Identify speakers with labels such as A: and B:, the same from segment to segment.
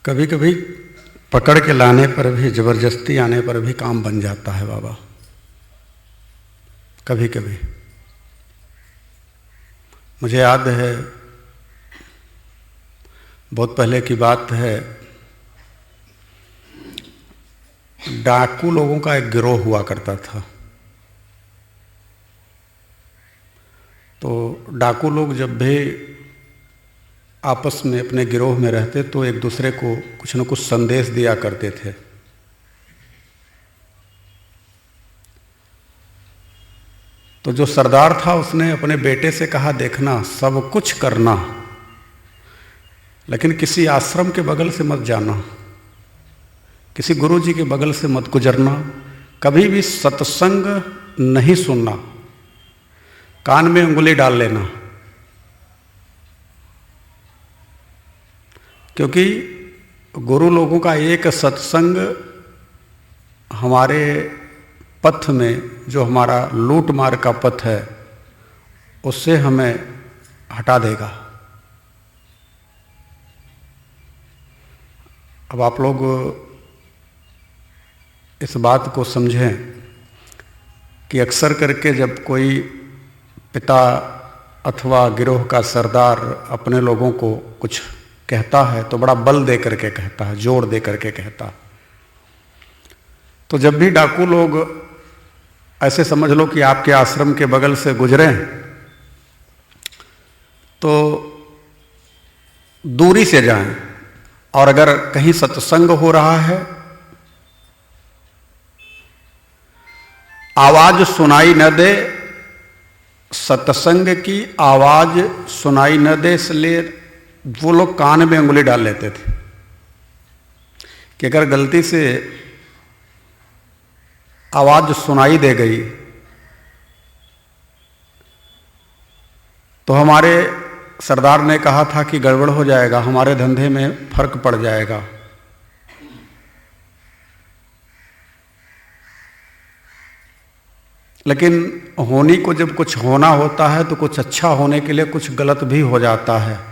A: कभी कभी पकड़ के लाने पर भी, जबरदस्ती आने पर भी काम बन जाता है बाबा। कभी कभी मुझे याद है, बहुत पहले की बात है, डाकू लोगों का एक गिरोह हुआ करता था। तो डाकू लोग जब भी आपस में अपने गिरोह में रहते तो एक दूसरे को कुछ न कुछ संदेश दिया करते थे। तो जो सरदार था उसने अपने बेटे से कहा, देखना सब कुछ करना, लेकिन किसी आश्रम के बगल से मत जाना, किसी गुरु जी के बगल से मत गुजरना, कभी भी सत्संग नहीं सुनना, कान में उंगली डाल लेना। क्योंकि गुरु लोगों का एक सत्संग हमारे पथ में, जो हमारा लूट मार का पथ है, उससे हमें हटा देगा। अब आप लोग इस बात को समझें कि अक्सर करके जब कोई पिता अथवा गिरोह का सरदार अपने लोगों को कुछ कहता है तो बड़ा बल दे करके कहता है, जोर दे करके कहता है। तो जब भी डाकू लोग, ऐसे समझ लो कि आपके आश्रम के बगल से गुजरे तो दूरी से जाएं, और अगर कहीं सत्संग हो रहा है, आवाज सुनाई न दे, सत्संग की आवाज सुनाई न दे, इसलिए वो लोग कान में उंगली डाल लेते थे कि अगर गलती से आवाज सुनाई दे गई तो हमारे सरदार ने कहा था कि गड़बड़ हो जाएगा, हमारे धंधे में फर्क पड़ जाएगा। लेकिन होनी को जब कुछ होना होता है तो कुछ अच्छा होने के लिए कुछ गलत भी हो जाता है।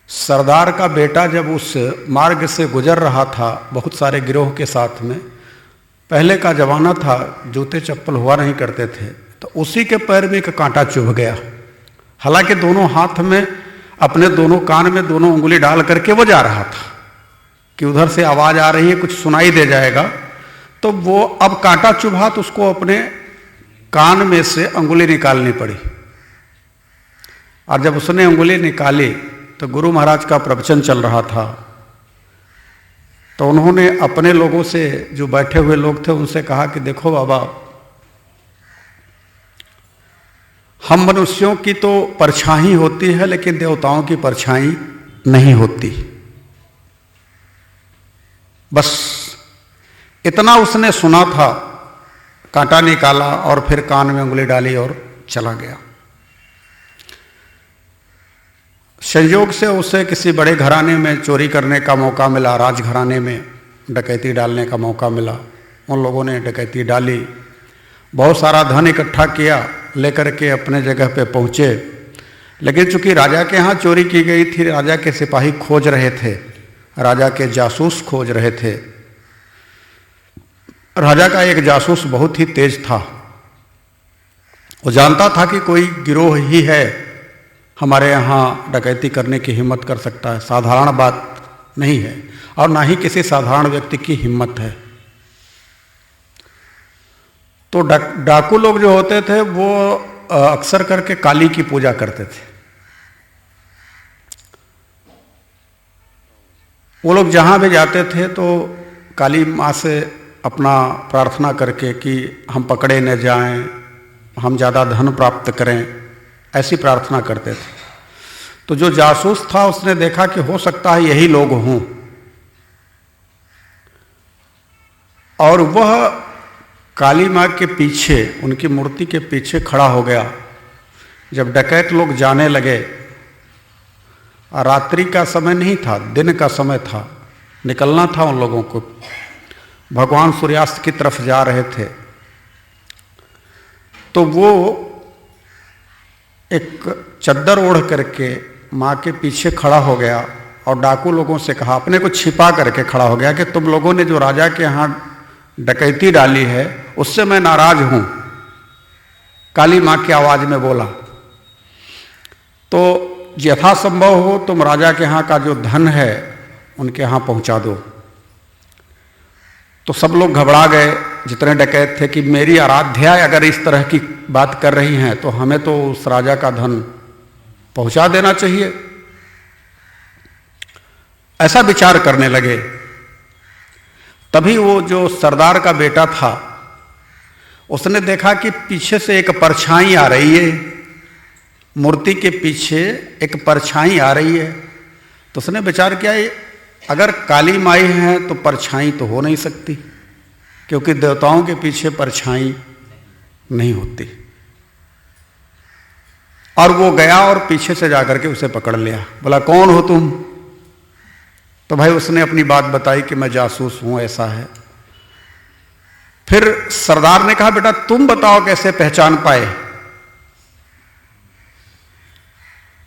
A: सरदार का बेटा जब उस मार्ग से गुजर रहा था बहुत सारे गिरोह के साथ में, पहले का जमाना था, जूते चप्पल हुआ नहीं करते थे, तो उसी के पैर में एक कांटा चुभ गया। हालांकि दोनों हाथ में, अपने दोनों कान में दोनों उंगली डाल करके वो जा रहा था कि उधर से आवाज आ रही है, कुछ सुनाई दे जाएगा। तो वो अब कांटा चुभा तो उसको अपने कान में से उंगली निकालनी पड़ी, और जब उसने उंगली निकाली तो गुरु महाराज का प्रवचन चल रहा था। तो उन्होंने अपने लोगों से, जो बैठे हुए लोग थे, उनसे कहा कि देखो बाबा, हम मनुष्यों की तो परछाई होती है लेकिन देवताओं की परछाई नहीं होती। बस इतना उसने सुना था, कांटा निकाला और फिर कान में उंगली डाली और चला गया। संयोग से उसे किसी बड़े घराने में चोरी करने का मौका मिला, राजघराने में डकैती डालने का मौका मिला। उन लोगों ने डकैती डाली, बहुत सारा धन इकट्ठा किया, लेकर के अपने जगह पे पहुँचे। लेकिन चूंकि राजा के यहाँ चोरी की गई थी, राजा के सिपाही खोज रहे थे, राजा के जासूस खोज रहे थे। राजा का एक जासूस बहुत ही तेज था, वो जानता था कि कोई गिरोह ही है हमारे यहाँ डकैती करने की हिम्मत कर सकता है। साधारण बात नहीं है, और ना ही किसी साधारण व्यक्ति की हिम्मत है। तो डाकू लोग जो होते थे वो अक्सर करके काली की पूजा करते थे। वो लोग जहाँ भी जाते थे तो काली माँ से अपना प्रार्थना करके कि हम पकड़े न जाएं, हम ज़्यादा धन प्राप्त करें, ऐसी प्रार्थना करते थे। तो जो जासूस था उसने देखा कि हो सकता है यही लोग हों, और वह काली माँ के पीछे, उनकी मूर्ति के पीछे खड़ा हो गया। जब डकैत लोग जाने लगे, रात्रि का समय नहीं था, दिन का समय था, निकलना था उन लोगों को, भगवान सूर्यास्त की तरफ जा रहे थे। तो वो एक चद्दर ओढ़ करके माँ के पीछे खड़ा हो गया और डाकू लोगों से कहा, अपने को छिपा करके खड़ा हो गया कि तुम लोगों ने जो राजा के यहाँ डकैती डाली है उससे मैं नाराज हूं। काली मां की आवाज में बोला, तो यथासंभव हो तुम राजा के यहाँ का जो धन है उनके यहाँ पहुंचा दो। तो सब लोग घबरा गए जितने डकैत थे कि मेरी आराध्या अगर इस तरह की बात कर रही हैं तो हमें तो उस राजा का धन पहुंचा देना चाहिए। ऐसा विचार करने लगे। तभी वो जो सरदार का बेटा था उसने देखा कि पीछे से एक परछाई आ रही है, मूर्ति के पीछे एक परछाई आ रही है। तो उसने विचार किया अगर काली माई है तो परछाई तो हो नहीं सकती, क्योंकि देवताओं के पीछे परछाई नहीं होती। और वो गया और पीछे से जाकर के उसे पकड़ लिया। बोला, कौन हो तुम? तो भाई उसने अपनी बात बताई कि मैं जासूस हूं, ऐसा है। फिर सरदार ने कहा, बेटा तुम बताओ कैसे पहचान पाए?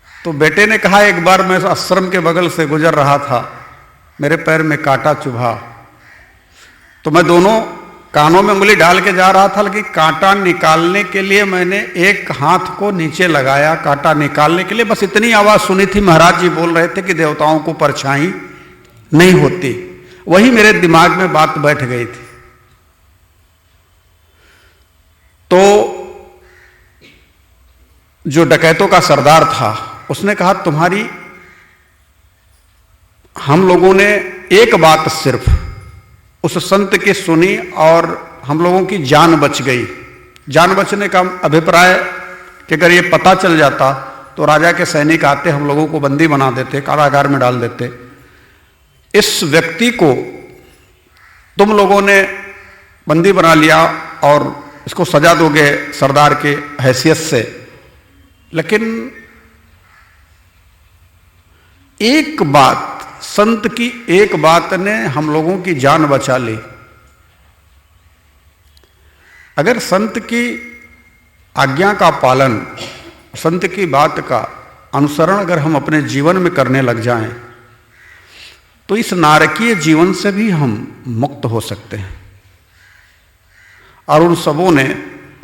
A: तो बेटे ने कहा, एक बार मैं आश्रम के बगल से गुजर रहा था, मेरे पैर में कांटा चुभा, तो मैं दोनों कानों में उंगली डाल के जा रहा था, लेकिन कांटा निकालने के लिए मैंने एक हाथ को नीचे लगाया, कांटा निकालने के लिए। बस इतनी आवाज सुनी थी, महाराज जी बोल रहे थे कि देवताओं को परछाई नहीं होती। वही मेरे दिमाग में बात बैठ गई थी। तो जो डकैतों का सरदार था उसने कहा, तुम्हारी हम लोगों ने एक बात सिर्फ उस संत की सुनी और हम लोगों की जान बच गई। जान बचने का अभिप्राय कि अगर ये पता चल जाता तो राजा के सैनिक आते, हम लोगों को बंदी बना देते, कारागार में डाल देते। इस व्यक्ति को तुम लोगों ने बंदी बना लिया और इसको सजा दोगे सरदार के हैसियत से, लेकिन एक बात, संत की एक बात ने हम लोगों की जान बचा ली। अगर संत की आज्ञा का पालन, संत की बात का अनुसरण अगर हम अपने जीवन में करने लग जाएं तो इस नारकीय जीवन से भी हम मुक्त हो सकते हैं। और उन सबों ने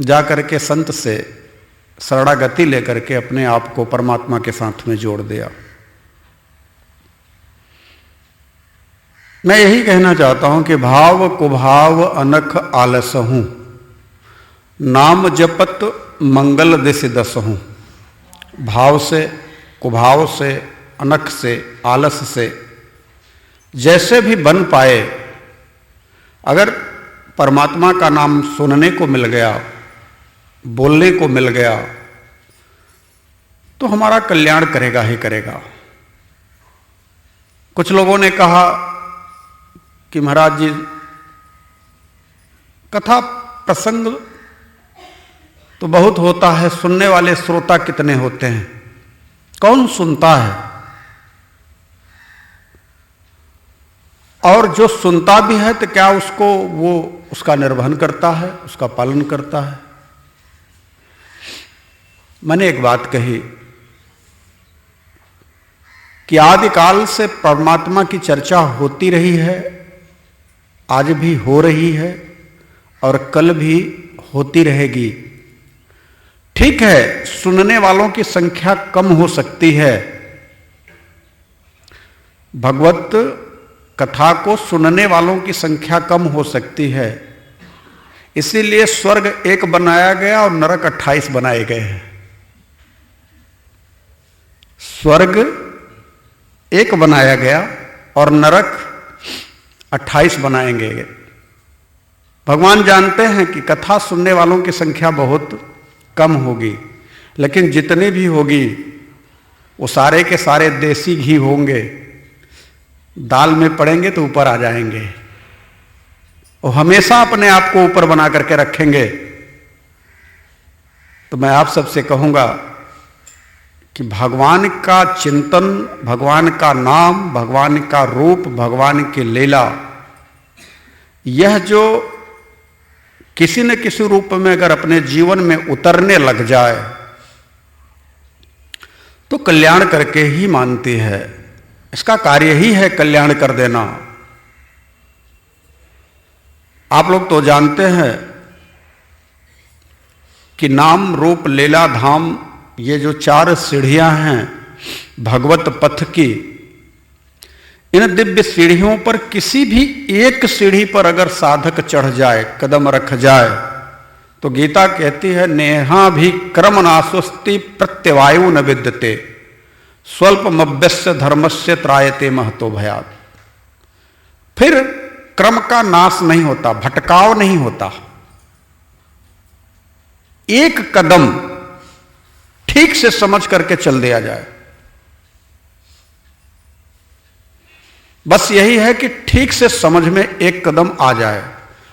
A: जाकर के संत से शरणागति लेकर के अपने आप को परमात्मा के साथ में जोड़ दिया। मैं यही कहना चाहता हूं कि भाव कुभाव अनख आलसहूं, नाम जपत मंगल दिस दसहूं। भाव से, कुभाव से, अनख से, आलस से जैसे भी बन पाए, अगर परमात्मा का नाम सुनने को मिल गया, बोलने को मिल गया, तो हमारा कल्याण करेगा ही करेगा। कुछ लोगों ने कहा कि महाराज जी कथा प्रसंग तो बहुत होता है, सुनने वाले श्रोता कितने होते हैं, कौन सुनता है? और जो सुनता भी है तो क्या उसको वो उसका निर्वहन करता है, उसका पालन करता है? मैंने एक बात कही कि आदिकाल से परमात्मा की चर्चा होती रही है, आज भी हो रही है और कल भी होती रहेगी। ठीक है, सुनने वालों की संख्या कम हो सकती है, भगवत कथा को सुनने वालों की संख्या कम हो सकती है, इसीलिए स्वर्ग एक बनाया गया और नरक 28 बनाए गए हैं। स्वर्ग एक बनाया गया और नरक 28 बनाएंगे। भगवान जानते हैं कि कथा सुनने वालों की संख्या बहुत कम होगी, लेकिन जितनी भी होगी वो सारे के सारे देसी घी होंगे, दाल में पड़ेंगे तो ऊपर आ जाएंगे। वो हमेशा अपने आप को ऊपर बना करके रखेंगे। तो मैं आप सबसे कहूंगा कि भगवान का चिंतन, भगवान का नाम, भगवान का रूप, भगवान की लीला, यह जो किसी न किसी रूप में अगर अपने जीवन में उतरने लग जाए तो कल्याण करके ही मानती है। इसका कार्य ही है कल्याण कर देना। आप लोग तो जानते हैं कि नाम रूप लीला धाम, ये जो 4 सीढ़ियां हैं भगवत पथ की, इन दिव्य सीढ़ियों पर किसी भी एक सीढ़ी पर अगर साधक चढ़ जाए, कदम रख जाए, तो गीता कहती है नेहा भी क्रम नासुस्ति प्रत्यवायु न विद्यते स्वल्पमभ्यस्य धर्मस्य त्रायते महतो भयात्। फिर क्रम का नाश नहीं होता, भटकाव नहीं होता। एक कदम ठीक से समझ करके चल दिया जाए। बस यही है कि ठीक से समझ में एक कदम आ जाए,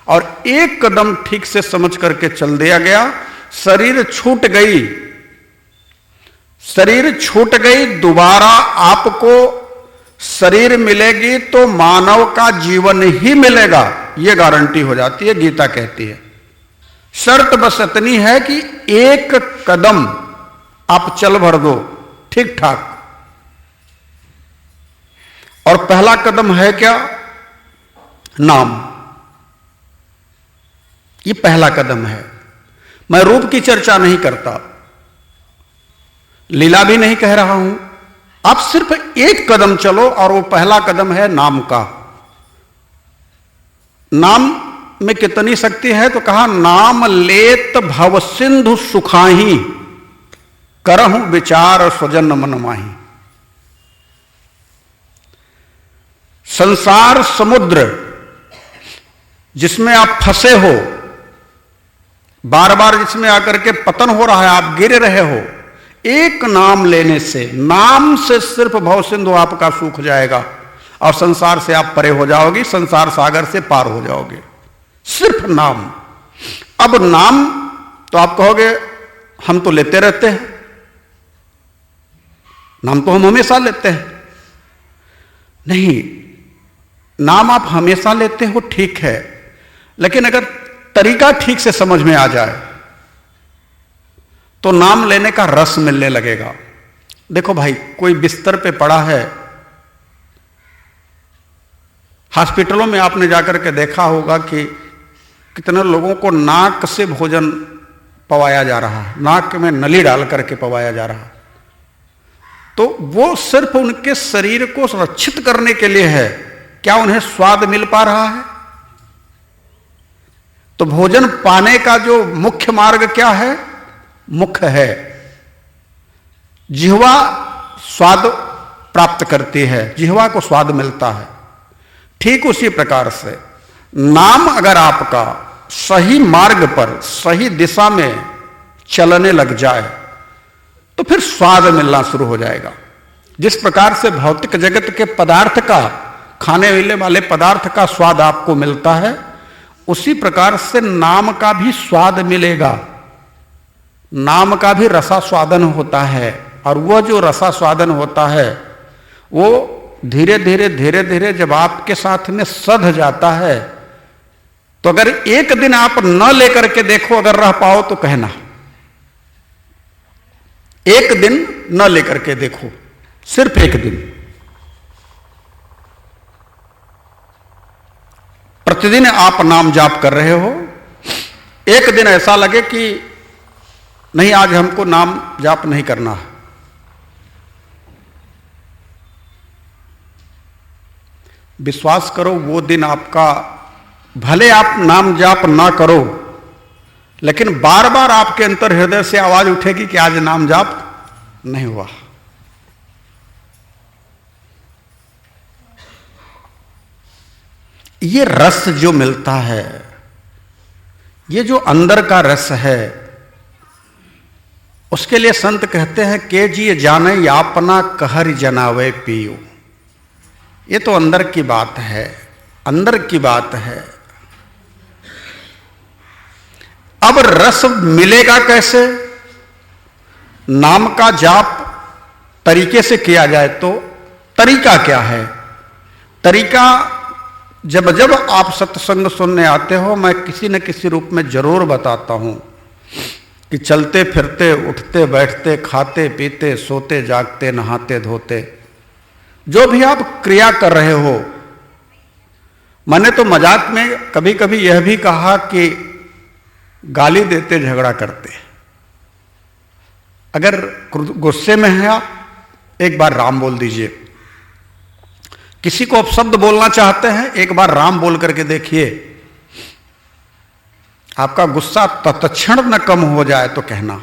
A: और एक कदम ठीक से समझ करके चल दिया गया, शरीर छूट गई, शरीर छूट गई, दोबारा आपको शरीर मिलेगी तो मानव का जीवन ही मिलेगा, यह गारंटी हो जाती है, गीता कहती है। शर्त बस इतनी है कि एक कदम आप चल भर दो ठीक ठाक। और पहला कदम है क्या? नाम। ये पहला कदम है। मैं रूप की चर्चा नहीं करता, लीला भी नहीं कह रहा हूं। आप सिर्फ एक कदम चलो, और वो पहला कदम है नाम का। नाम में कितनी शक्ति है? तो कहा नाम लेत भव सिंधु सुखाही करहु विचार स्वजन मन माही। संसार समुद्र जिसमें आप फंसे हो, बार बार जिसमें आकर के पतन हो रहा है, आप गिर रहे हो, एक नाम लेने से, नाम से सिर्फ भव सिंधु आपका सूख जाएगा और संसार से आप परे हो जाओगे, संसार सागर से पार हो जाओगे। सिर्फ नाम। अब नाम तो आप कहोगे हम तो लेते रहते हैं, नाम तो हम हमेशा लेते हैं। नहीं, नाम आप हमेशा लेते हो ठीक है, लेकिन अगर तरीका ठीक से समझ में आ जाए तो नाम लेने का रस मिलने लगेगा। देखो भाई, कोई बिस्तर पे पड़ा है, हॉस्पिटलों में आपने जाकर के देखा होगा कि कितने लोगों को नाक से भोजन पवाया जा रहा है, नाक में नली डाल करके पवाया जा रहा है। तो वो सिर्फ उनके शरीर को सुरक्षित करने के लिए है। क्या उन्हें स्वाद मिल पा रहा है? तो भोजन पाने का जो मुख्य मार्ग क्या है? मुख है। जिह्वा स्वाद प्राप्त करती है, जिह्वा को स्वाद मिलता है। ठीक उसी प्रकार से नाम अगर आपका सही मार्ग पर, सही दिशा में चलने लग जाए तो फिर स्वाद मिलना शुरू हो जाएगा। जिस प्रकार से भौतिक जगत के पदार्थ का, खाने पीने वाले पदार्थ का स्वाद आपको मिलता है, उसी प्रकार से नाम का भी स्वाद मिलेगा। नाम का भी रसास्वादन होता है, और वह जो रसास्वादन होता है वो धीरे धीरे धीरे धीरे जब आपके साथ में सध जाता है, तो अगर एक दिन आप न लेकर के देखो, अगर रह पाओ तो कहना, एक दिन न लेकर के देखो, सिर्फ एक दिन। प्रतिदिन आप नाम जाप कर रहे हो, एक दिन ऐसा लगे कि नहीं, आज हमको नाम जाप नहीं करना है, विश्वास करो वो दिन आपका, भले आप नाम जाप ना करो, लेकिन बार बार आपके अंतर हृदय से आवाज उठेगी कि आज नाम जाप नहीं हुआ। ये रस जो मिलता है, ये जो अंदर का रस है, उसके लिए संत कहते हैं के जी जाने यापना कहर जनावे पियो। ये तो अंदर की बात है, अंदर की बात है। अब रस मिलेगा कैसे? नाम का जाप तरीके से किया जाए तो तरीका क्या है? तरीका, जब जब आप सत्संग सुनने आते हो, मैं किसी न किसी रूप में जरूर बताता हूं कि चलते फिरते, उठते बैठते, खाते पीते, सोते जागते, नहाते धोते, जो भी आप क्रिया कर रहे हो, मैंने तो मजाक में कभी कभी यह भी कहा कि गाली देते झगड़ा करते। अगर गुस्से में है आप, एक बार राम बोल दीजिए। किसी को अपशब्द बोलना चाहते हैं, एक बार राम बोल करके देखिए, आपका गुस्सा तत्क्षण न कम हो जाए तो कहना।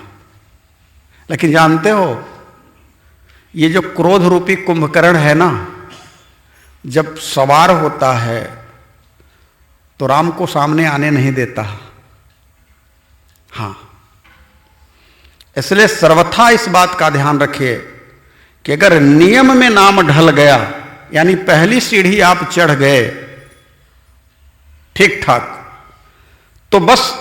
A: लेकिन जानते हो, ये जो क्रोध रूपी कुंभकर्ण है ना, जब सवार होता है तो राम को सामने आने नहीं देता। हां, इसलिए सर्वथा इस बात का ध्यान रखिए कि अगर नियम में नाम ढल गया, यानी पहली सीढ़ी आप चढ़ गए ठीक ठाक, तो बस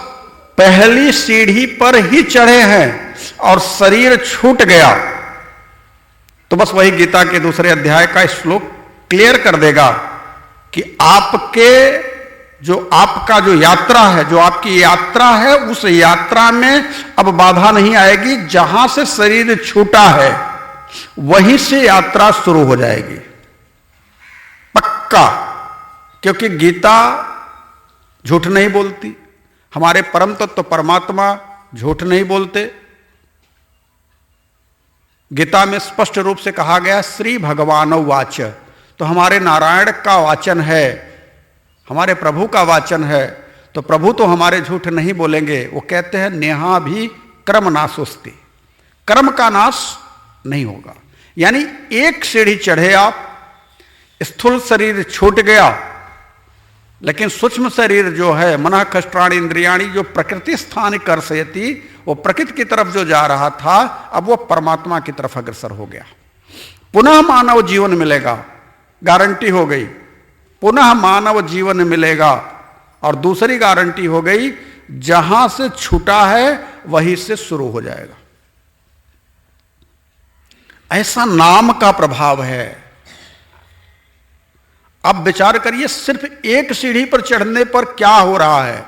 A: पहली सीढ़ी पर ही चढ़े हैं और शरीर छूट गया, तो बस वही गीता के दूसरे अध्याय का श्लोक क्लियर कर देगा कि आपका जो यात्रा है, जो आपकी यात्रा है, उस यात्रा में अब बाधा नहीं आएगी। जहां से शरीर छूटा है वहीं से यात्रा शुरू हो जाएगी, पक्का। क्योंकि गीता झूठ नहीं बोलती, हमारे परम तत्व परमात्मा झूठ नहीं बोलते। गीता में स्पष्ट रूप से कहा गया श्री भगवान वाच, तो हमारे नारायण का वाचन है, हमारे प्रभु का वाचन है, तो प्रभु तो हमारे झूठ नहीं बोलेंगे। वो कहते हैं नेहा भी कर्म नाशोस्ति, कर्म का नाश नहीं होगा। यानी एक सीढ़ी चढ़े आप, स्थूल शरीर छूट गया, लेकिन सूक्ष्म शरीर जो है, मनः कष्टाणि इंद्रियाणि, जो प्रकृति स्थान कर्षयति, वो प्रकृति की तरफ जो जा रहा था, अब वो परमात्मा की तरफ अग्रसर हो गया। पुनः मानव जीवन मिलेगा, गारंटी हो गई, पुनः मानव जीवन मिलेगा। और दूसरी गारंटी हो गई, जहां से छूटा है वहीं से शुरू हो जाएगा। ऐसा नाम का प्रभाव है। अब विचार करिए, सिर्फ एक सीढ़ी पर चढ़ने पर क्या हो रहा है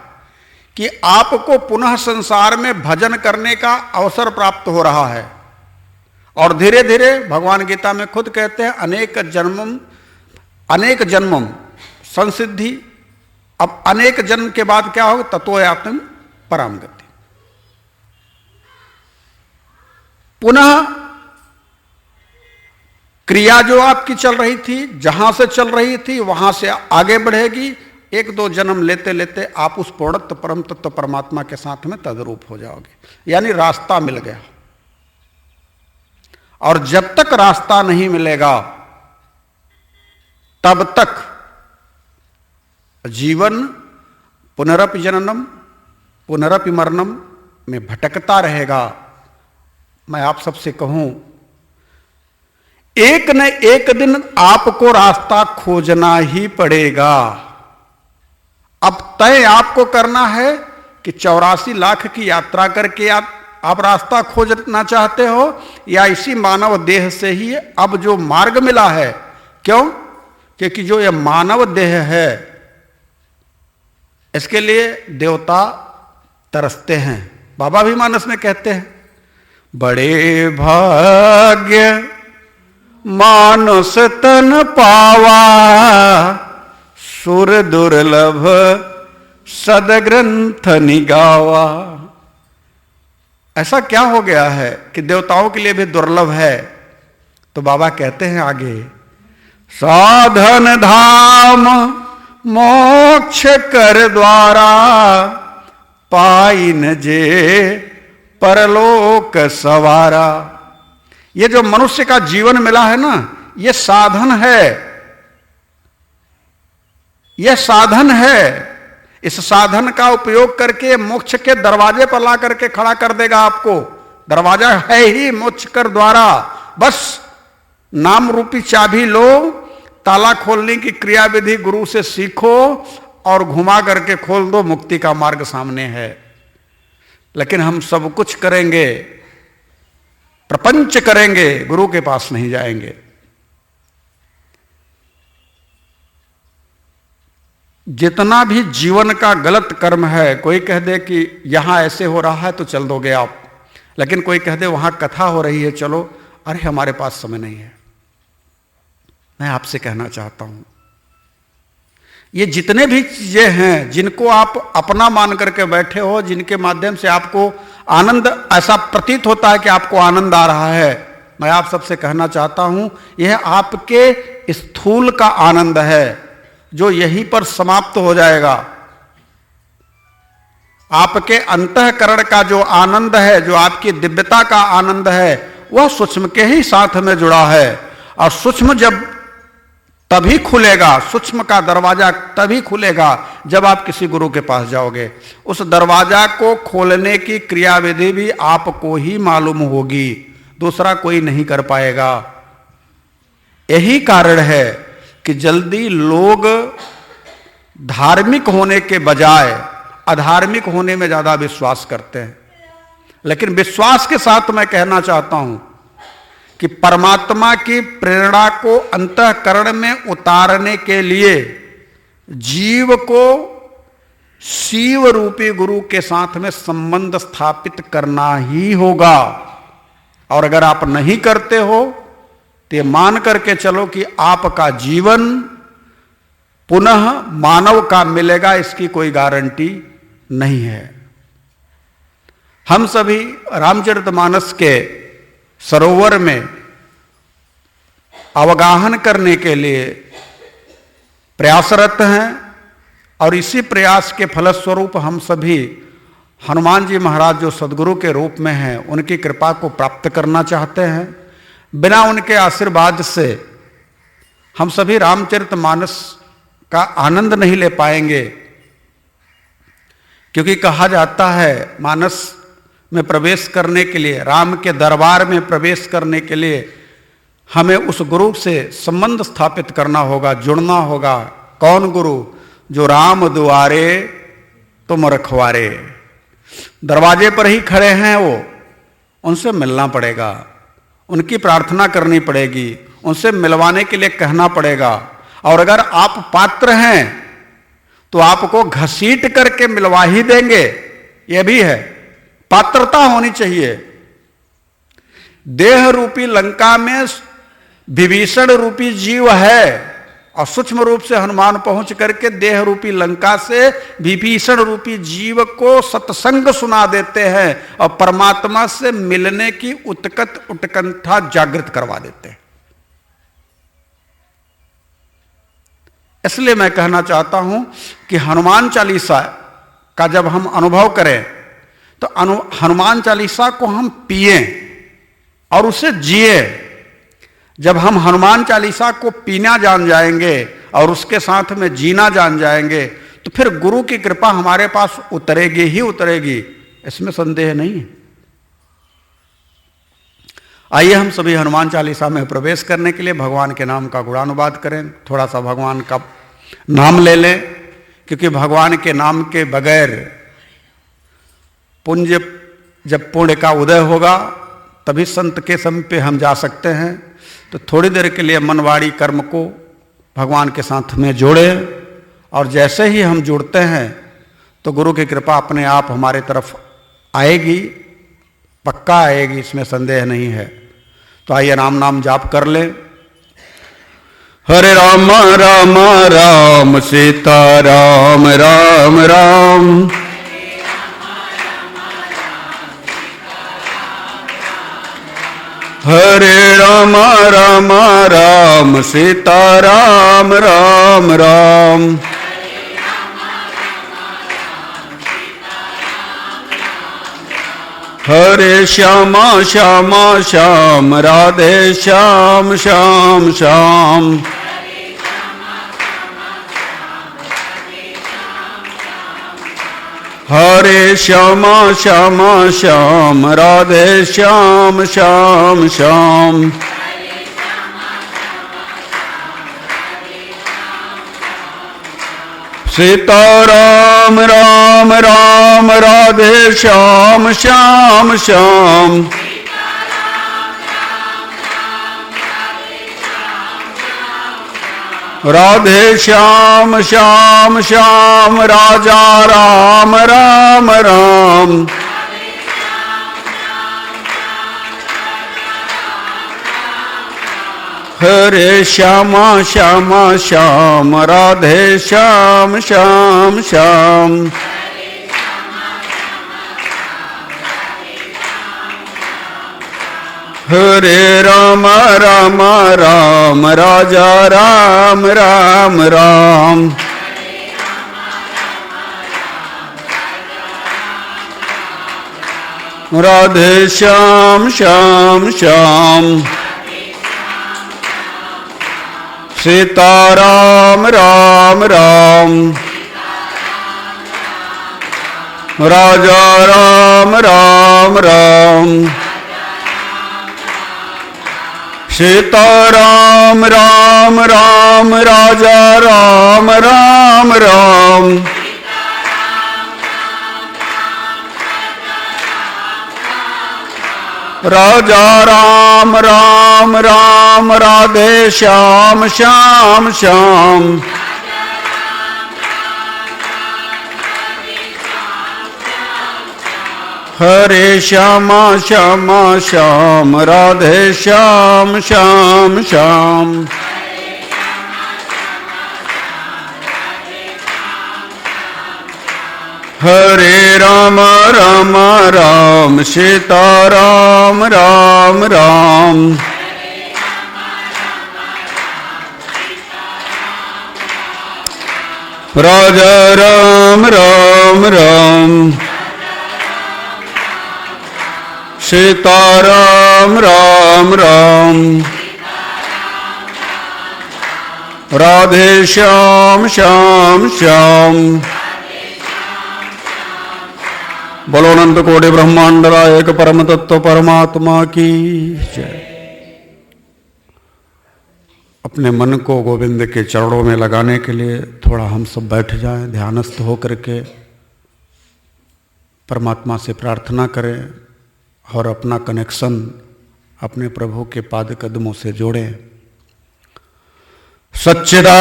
A: कि आपको पुनः संसार में भजन करने का अवसर प्राप्त हो रहा है। और धीरे धीरे भगवान गीता में खुद कहते हैं अनेक जन्मम संसिद्धि। अब अनेक जन्म के बाद क्या होगा? ततो यातन परम गति। पुनः क्रिया जो आपकी चल रही थी, जहां से चल रही थी वहां से आगे बढ़ेगी। एक दो जन्म लेते लेते आप उस पूर्णत्व परम तत्व परमात्मा के साथ में तद्रूप हो जाओगे। यानी रास्ता मिल गया। और जब तक रास्ता नहीं मिलेगा तब तक जीवन पुनरपि जननम पुनरपि मरणम में भटकता रहेगा। मैं आप सबसे कहूं, एक न एक दिन आपको रास्ता खोजना ही पड़ेगा। अब तय आपको करना है कि 84 लाख की यात्रा करके आप रास्ता खोजना चाहते हो, या इसी मानव देह से ही अब जो मार्ग मिला है। क्यों? क्योंकि जो ये मानव देह है, इसके लिए देवता तरसते हैं। बाबा भी मानस में कहते हैं, बड़े भाग्य मानुष तन पावा, सुर दुर्लभ सदग्रंथ निगावा। ऐसा क्या हो गया है कि देवताओं के लिए भी दुर्लभ है? तो बाबा कहते हैं आगे, साधन धाम मोक्ष कर द्वारा, पाइन जे परलोक सवारा। ये जो मनुष्य का जीवन मिला है ना, ये साधन है, यह साधन है। इस साधन का उपयोग करके मोक्ष के दरवाजे पर ला करके खड़ा कर देगा आपको। दरवाजा है ही मोक्ष कर द्वारा। बस नाम रूपी चाबी लो, ताला खोलने की क्रिया विधि गुरु से सीखो और घुमा करके खोल दो, मुक्ति का मार्ग सामने है। लेकिन हम सब कुछ करेंगे, प्रपंच करेंगे, गुरु के पास नहीं जाएंगे। जितना भी जीवन का गलत कर्म है, कोई कह दे कि यहां ऐसे हो रहा है तो चल दोगे आप, लेकिन कोई कह दे वहां कथा हो रही है चलो, अरे हमारे पास समय नहीं है। मैं आपसे कहना चाहता हूं, ये जितने भी चीजें हैं जिनको आप अपना मान करके बैठे हो, जिनके माध्यम से आपको आनंद, ऐसा प्रतीत होता है कि आपको आनंद आ रहा है, मैं आप सबसे कहना चाहता हूं यह आपके स्थूल का आनंद है जो यहीं पर समाप्त हो जाएगा। आपके अंतःकरण का जो आनंद है, जो आपकी दिव्यता का आनंद है, वह सूक्ष्म के ही साथ में जुड़ा है। और सूक्ष्म जब तभी खुलेगा, सूक्ष्म का दरवाजा तभी खुलेगा जब आप किसी गुरु के पास जाओगे। उस दरवाजा को खोलने की क्रियाविधि भी आपको ही मालूम होगी, दूसरा कोई नहीं कर पाएगा। यही कारण है कि जल्दी लोग धार्मिक होने के बजाय अधार्मिक होने में ज्यादा विश्वास करते हैं। लेकिन विश्वास के साथ मैं कहना चाहता हूं कि परमात्मा की प्रेरणा को अंतःकरण में उतारने के लिए जीव को शिव रूपी गुरु के साथ में संबंध स्थापित करना ही होगा। और अगर आप नहीं करते हो तो ये मान करके चलो कि आपका जीवन पुनः मानव का मिलेगा, इसकी कोई गारंटी नहीं है। हम सभी रामचरितमानस के सरोवर में अवगाहन करने के लिए प्रयासरत हैं और इसी प्रयास के फलस्वरूप हम सभी हनुमान जी महाराज जो सदगुरु के रूप में हैं उनकी कृपा को प्राप्त करना चाहते हैं। बिना उनके आशीर्वाद से हम सभी रामचरितमानस का आनंद नहीं ले पाएंगे, क्योंकि कहा जाता है मानस में प्रवेश करने के लिए, राम के दरबार में प्रवेश करने के लिए हमें उस गुरु से संबंध स्थापित करना होगा, जुड़ना होगा। कौन गुरु? जो राम दुआरे तुम रखवारे, दरवाजे पर ही खड़े हैं वो, उनसे मिलना पड़ेगा, उनकी प्रार्थना करनी पड़ेगी, उनसे मिलवाने के लिए कहना पड़ेगा। और अगर आप पात्र हैं तो आपको घसीट करके मिलवा ही देंगे, यह भी है, पात्रता होनी चाहिए। देह रूपी लंका में विभीषण रूपी जीव है और सूक्ष्म रूप से हनुमान पहुंच करके देह रूपी लंका से विभीषण रूपी जीव को सत्संग सुना देते हैं और परमात्मा से मिलने की उत्कंठा जागृत करवा देते हैं। इसलिए मैं कहना चाहता हूं कि हनुमान चालीसा का जब हम अनुभव करें तो हनुमान चालीसा को हम पिए और उसे जिए। जब हम हनुमान चालीसा को पीना जान जाएंगे और उसके साथ में जीना जान जाएंगे तो फिर गुरु की कृपा हमारे पास उतरेगी ही उतरेगी, इसमें संदेह नहीं है। आइए हम सभी हनुमान चालीसा में प्रवेश करने के लिए भगवान के नाम का गुणानुवाद करें। थोड़ा सा भगवान का नाम ले लें, क्योंकि भगवान के नाम के बगैर पुण्य, जब पुण्य का उदय होगा तभी संत के सम पे हम जा सकते हैं। तो थोड़ी देर के लिए मनवाड़ी कर्म को भगवान के साथ में जोड़े, और जैसे ही हम जुड़ते हैं तो गुरु की कृपा अपने आप हमारे तरफ आएगी, पक्का आएगी, इसमें संदेह नहीं है। तो आइए राम नाम जाप कर ले। हरे राम राम राम सीता राम राम राम, हरे राम राम राम सीता राम राम राम, हरे श्यामा श्यामा श्याम राधे श्याम श्याम श्याम, हरे श्यामा श्यामा श्याम राधे श्याम श्याम श्याम, सीता राम राम राम राधे श्याम श्याम श्याम, राधे श्याम श्याम श्याम राजा राम राम राम, हरे श्यामा श्यामा श्याम राधे श्याम श्याम श्याम। हरे राम राम राम राजा राम राम राम। राधे श्याम श्याम श्याम। सीता राम राम राम। राजा राम राम राम। सीता राम राम राम राजा राम राम राम। राजा राम राम राम राधे श्याम श्याम श्याम। हरे श्यामा श्यामा श्याम राधे श्याम श्याम श्याम। हरे राम राम राम सीता राम राम राम। राजा राम राम राम। सीता राम राम राम। राधे श्याम श्याम श्याम। बोलो अनंत कोटि ब्रह्मांड एक परम तत्व परमात्मा की जय। अपने मन को गोविंद के चरणों में लगाने के लिए थोड़ा हम सब बैठ जाएं, ध्यानस्थ होकर के परमात्मा से प्रार्थना करें और अपना कनेक्शन अपने प्रभु के पाद कदमों से जोड़ें। सच्चिदानंद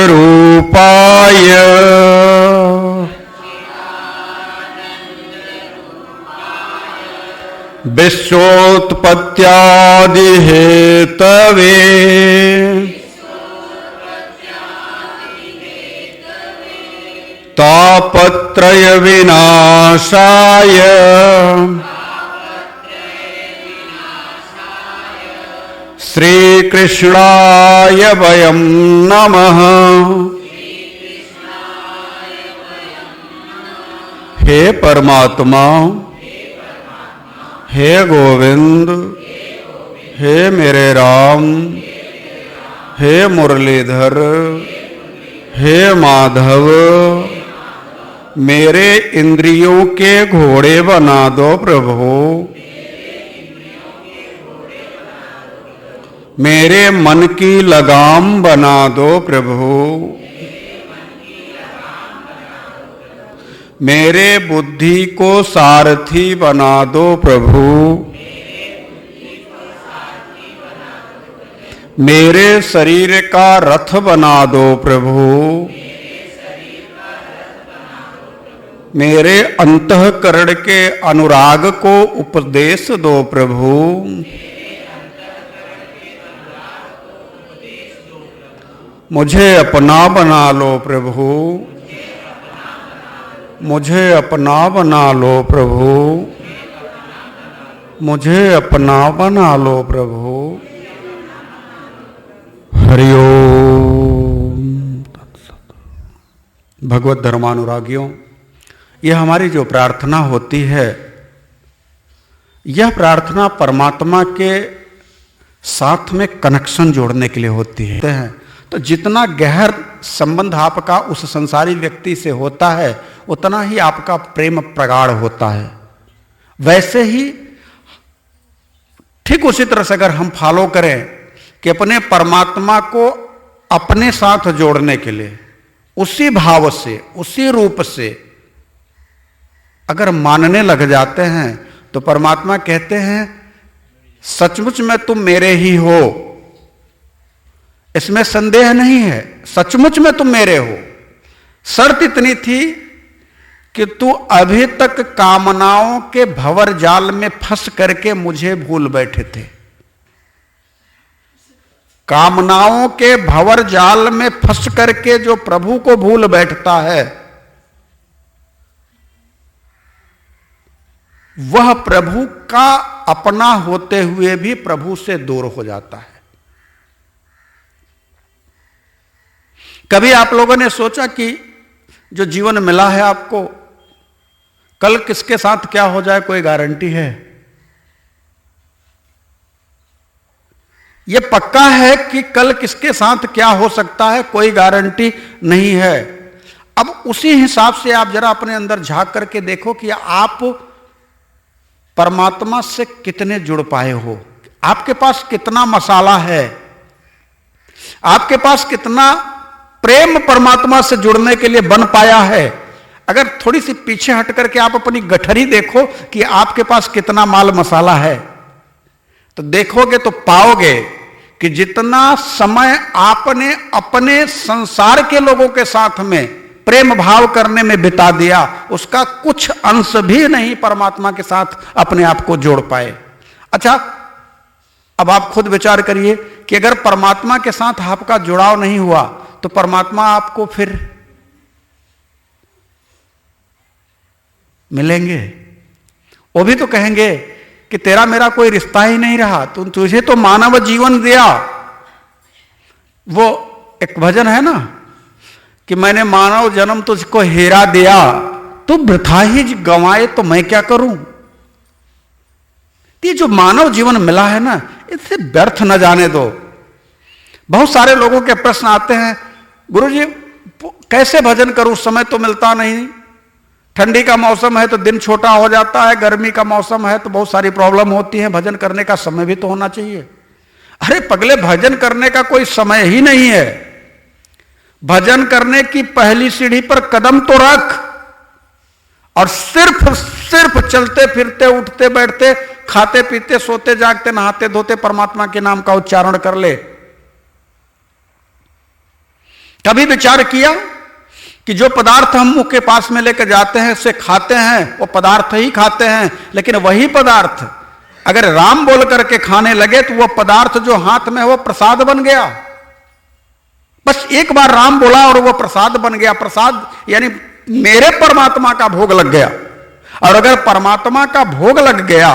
A: रूपाय विश्वोत्पत्त्यादि हेतवे तापत्रय विनाशाय श्री कृष्णाय वयं नमः। हे परमात्मा, हे गोविंद, हे मेरे राम, हे मुरलीधर, हे माधव, मेरे इंद्रियों के घोड़े बना दो प्रभु। मेरे मन की लगाम बना दो प्रभु। मेरे बुद्धि को सारथी बना दो प्रभु। मेरे शरीर का रथ बना दो प्रभु। मेरे अंतःकरण के अनुराग को उपदेश दो प्रभु। मुझे अपना बना लो प्रभु। मुझे अपना बना लो प्रभु। मुझे अपना बना लो प्रभु। हरि ओम। भगवत धर्मानुरागियों, यह हमारी जो प्रार्थना होती है, यह प्रार्थना परमात्मा के साथ में कनेक्शन जोड़ने के लिए होती है। तो जितना गहर संबंध आपका उस संसारी व्यक्ति से होता है, उतना ही आपका प्रेम प्रगाढ़ होता है। वैसे ही ठीक उसी तरह से अगर हम फॉलो करें कि अपने परमात्मा को अपने साथ जोड़ने के लिए उसी भाव से, उसी रूप से अगर मानने लग जाते हैं, तो परमात्मा कहते हैं सचमुच में तुम मेरे ही हो, इसमें संदेह नहीं है। सचमुच में तुम मेरे हो। शर्त इतनी थी कि तू अभी तक कामनाओं के भंवर जाल में फंस करके मुझे भूल बैठे थे। कामनाओं के भंवर जाल में फंस करके जो प्रभु को भूल बैठता है, वह प्रभु का अपना होते हुए भी प्रभु से दूर हो जाता है। कभी आप लोगों ने सोचा कि जो जीवन मिला है आपको, कल किसके साथ क्या हो जाए कोई गारंटी है? यह पक्का है कि कल किसके साथ क्या हो सकता है कोई गारंटी नहीं है। अब उसी हिसाब से आप जरा अपने अंदर झांक करके देखो कि आप परमात्मा से कितने जुड़ पाए हो, आपके पास कितना मसाला है, आपके पास कितना प्रेम परमात्मा से जुड़ने के लिए बन पाया है। अगर थोड़ी सी पीछे हट करके आप अपनी गठरी देखो कि आपके पास कितना माल मसाला है, तो देखोगे तो पाओगे कि जितना समय आपने अपने संसार के लोगों के साथ में प्रेम भाव करने में बिता दिया, उसका कुछ अंश भी नहीं परमात्मा के साथ अपने आप को जोड़ पाए। अच्छा, अब आप खुद विचार करिए कि अगर परमात्मा के साथ आपका जुड़ाव नहीं हुआ तो परमात्मा आपको फिर मिलेंगे? वो भी तो कहेंगे कि तेरा मेरा कोई रिश्ता ही नहीं रहा, तुझे तो मानव जीवन दिया। वो एक भजन है ना कि मैंने मानव जन्म तुझको हीरा दिया, तू वृथा ही गंवाए तो मैं क्या करूं। ये जो मानव जीवन मिला है ना, इससे व्यर्थ न जाने दो। बहुत सारे लोगों के प्रश्न आते हैं, गुरुजी कैसे भजन करूं, समय तो मिलता नहीं, ठंडी का मौसम है तो दिन छोटा हो जाता है, गर्मी का मौसम है तो बहुत सारी प्रॉब्लम होती है, भजन करने का समय भी तो होना चाहिए। अरे पगले, भजन करने का कोई समय ही नहीं है। भजन करने की पहली सीढ़ी पर कदम तो रख और सिर्फ चलते फिरते उठते बैठते खाते पीते सोते जागते नहाते धोते परमात्मा के नाम का उच्चारण कर ले। कभी विचार किया कि जो पदार्थ हम मुंह के पास में लेकर जाते हैं, उसे खाते हैं, वो पदार्थ ही खाते हैं, लेकिन वही पदार्थ अगर राम बोल करके खाने लगे तो वो पदार्थ जो हाथ में है वो प्रसाद बन गया। बस एक बार राम बोला और वो प्रसाद बन गया। प्रसाद यानी मेरे परमात्मा का भोग लग गया। और अगर परमात्मा का भोग लग गया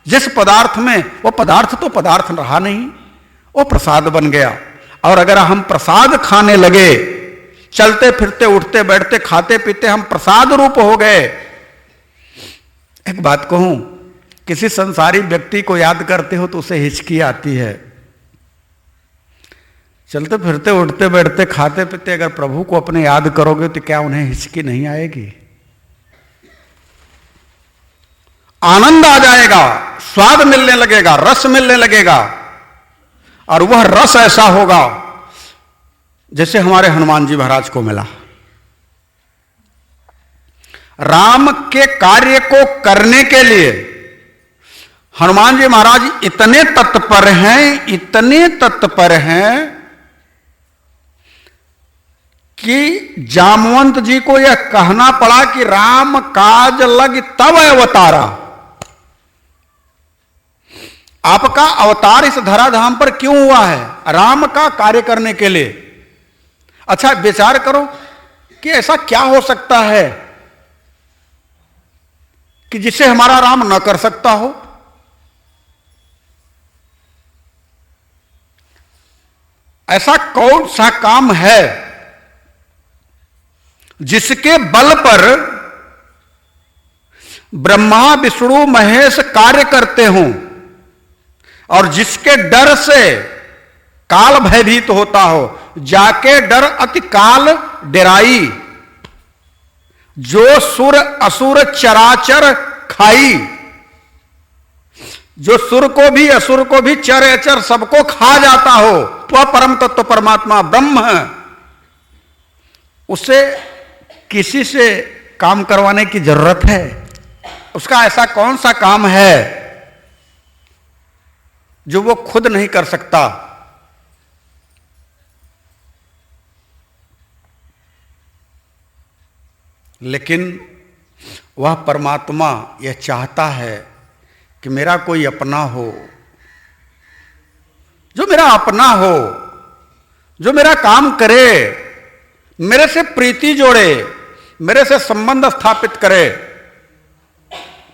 A: जिस पदार्थ में, वो पदार्थ तो पदार्थ रहा नहीं, वो प्रसाद बन गया। और अगर हम प्रसाद खाने लगे, चलते फिरते उठते बैठते खाते पीते हम प्रसाद रूप हो गए। एक बात कहूं, किसी संसारी व्यक्ति को याद करते हो तो उसे हिचकी आती है। चलते फिरते उठते बैठते खाते पीते अगर प्रभु को अपने याद करोगे तो क्या उन्हें हिचकी नहीं आएगी? आनंद आ जाएगा, स्वाद मिलने लगेगा, रस मिलने लगेगा। और वह रस ऐसा होगा जैसे हमारे हनुमान जी महाराज को मिला। राम के कार्य को करने के लिए हनुमान जी महाराज इतने तत्पर हैं, इतने तत्पर हैं कि जामवंत जी को यह कहना पड़ा कि राम काज लग तब अवतारा। आपका अवतार इस धराधाम पर क्यों हुआ है? राम का कार्य करने के लिए। अच्छा विचार करो कि ऐसा क्या हो सकता है कि जिसे हमारा राम न कर सकता हो? ऐसा कौन सा काम है जिसके बल पर ब्रह्मा विष्णु महेश कार्य करते हों और जिसके डर से काल भयभीत होता हो? जाके डर अति काल डराई, जो सुर असुर चराचर खाई। जो सुर को भी असुर को भी चर अचर सबको खा जाता हो, वह परम तत्व परमात्मा ब्रह्म है। उसे किसी से काम करवाने की जरूरत है? उसका ऐसा कौन सा काम है जो वो खुद नहीं कर सकता? लेकिन वह परमात्मा यह चाहता है कि मेरा कोई अपना हो जो मेरा अपना हो, जो मेरा काम करे, मेरे से प्रीति जोड़े, मेरे से संबंध स्थापित करे।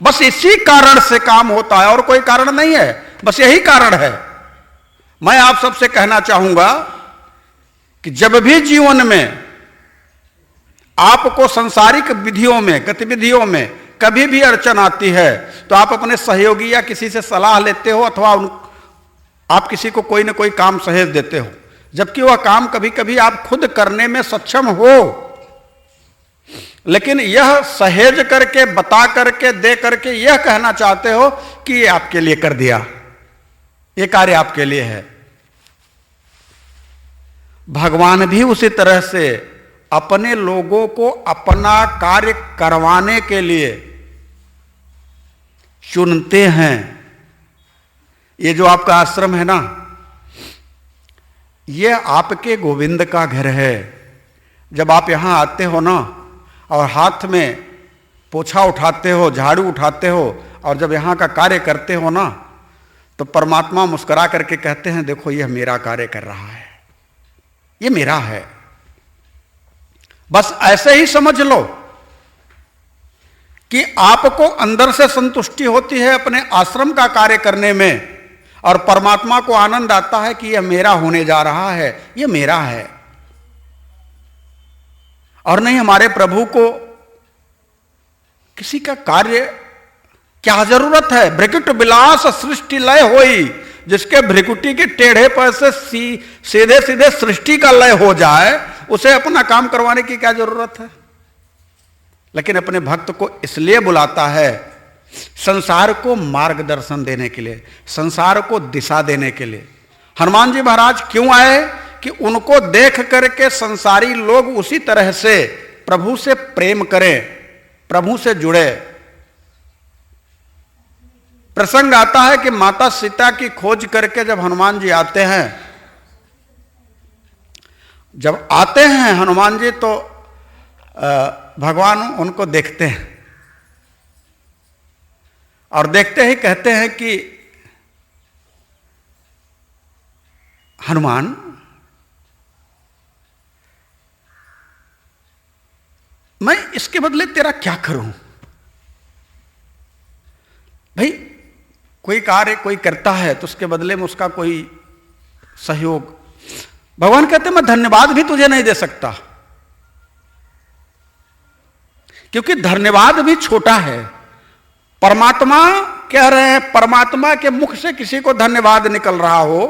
A: बस इसी कारण से काम होता है और कोई कारण नहीं है, बस यही कारण है। मैं आप सबसे कहना चाहूंगा कि जब भी जीवन में आपको सांसारिक विधियों में, गतिविधियों में कभी भी अड़चन आती है तो आप अपने सहयोगी या किसी से सलाह लेते हो अथवा आप किसी को कोई ना कोई काम सहेज देते हो, जबकि वह काम कभी कभी आप खुद करने में सक्षम हो, लेकिन यह सहेज करके, बता करके, दे करके यह कहना चाहते हो कि ये आपके लिए कर दिया, ये कार्य आपके लिए है। भगवान भी उसी तरह से अपने लोगों को अपना कार्य करवाने के लिए चुनते हैं। ये जो आपका आश्रम है ना, ये आपके गोविंद का घर है। जब आप यहां आते हो ना और हाथ में पोछा उठाते हो, झाड़ू उठाते हो और जब यहां का कार्य करते हो ना, तो परमात्मा मुस्कुरा करके कहते हैं, देखो यह मेरा कार्य कर रहा है, ये मेरा है। बस ऐसे ही समझ लो कि आपको अंदर से संतुष्टि होती है अपने आश्रम का कार्य करने में और परमात्मा को आनंद आता है कि यह मेरा होने जा रहा है, यह मेरा है। और नहीं, हमारे प्रभु को किसी का कार्य क्या जरूरत है? भ्रिकुट विलास सृष्टि लय होई, जिसके भ्रिकुटी के टेढ़े पर से सीधे सीधे सृष्टि का लय हो जाए, उसे अपना काम करवाने की क्या जरूरत है? लेकिन अपने भक्त को इसलिए बुलाता है, संसार को मार्गदर्शन देने के लिए, संसार को दिशा देने के लिए। हनुमान जी महाराज क्यों आए? कि उनको देख करके संसारी लोग उसी तरह से प्रभु से प्रेम करें, प्रभु से जुड़े। प्रसंग आता है कि माता सीता की खोज करके जब हनुमान जी आते हैं, जब आते हैं हनुमान जी तो भगवान उनको देखते हैं और देखते ही कहते हैं कि हनुमान, मैं इसके बदले तेरा क्या करूं? भाई कोई कार्य कोई करता है तो उसके बदले में उसका कोई सहयोग, भगवान कहते हैं मैं धन्यवाद भी तुझे नहीं दे सकता, क्योंकि धन्यवाद भी छोटा है। परमात्मा कह रहे हैं, परमात्मा के मुख से किसी को धन्यवाद निकल रहा हो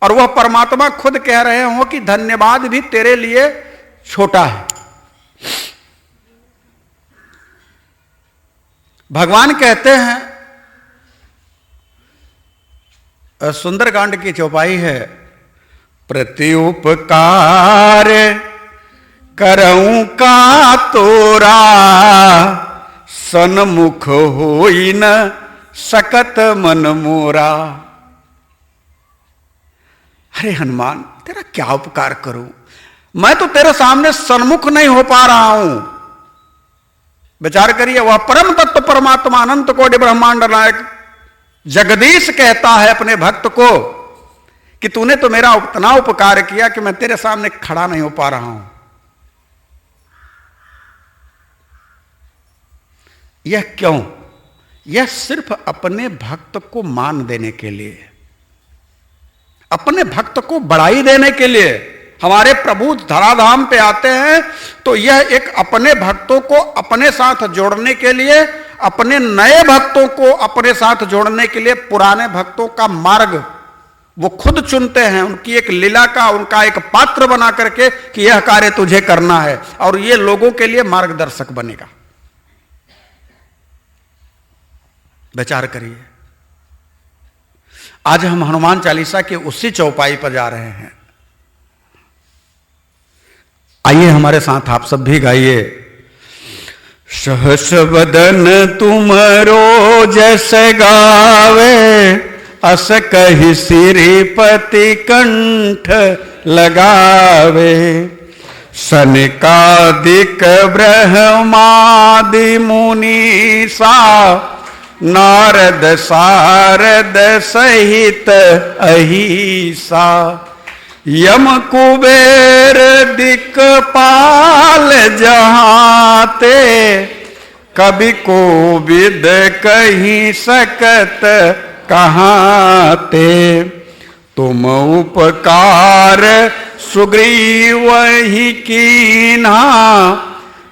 A: और वह परमात्मा खुद कह रहे हो कि धन्यवाद भी तेरे लिए छोटा है। भगवान कहते हैं, सुंदरकांड की चौपाई है, प्रत्युपकार करऊं का तोरा, सन्मुख होई न सकत मन मोरा। अरे हनुमान, तेरा क्या उपकार करूं? मैं तो तेरे सामने सन्मुख नहीं हो पा रहा हूं। विचार करिए, वह परम तत्व परमात्मा अनंत कोटि ब्रह्मांड नायक जगदीश कहता है अपने भक्त को कि तूने तो मेरा उतना उपकार किया कि मैं तेरे सामने खड़ा नहीं हो पा रहा हूं। यह क्यों? यह सिर्फ अपने भक्त को मान देने के लिए, अपने भक्त को बढ़ाई देने के लिए। हमारे प्रभु धराधाम पे आते हैं तो यह एक अपने भक्तों को अपने साथ जोड़ने के लिए, अपने नए भक्तों को अपने साथ जोड़ने के लिए पुराने भक्तों का मार्ग वो खुद चुनते हैं, उनकी एक लीला का, उनका एक पात्र बना करके कि यह कार्य तुझे करना है, और ये लोगों के लिए मार्गदर्शक बनेगा। विचार करिए, आज हम हनुमान चालीसा के उसी चौपाई पर जा रहे हैं। आइए हमारे साथ आप सब भी गाइए। सहस बदन तुमरो जैसे गावे, अस कहि श्रीपति कंठ लगावे। सनकादिक ब्रह्मादि मुनीसा, नारद सारद सहित अहिसा, यम कुबेर दिक्पाल जहाते, कभी कोविद कहीं सकत कहाते। तुम उपकार सुग्रीव ही कीन्हा,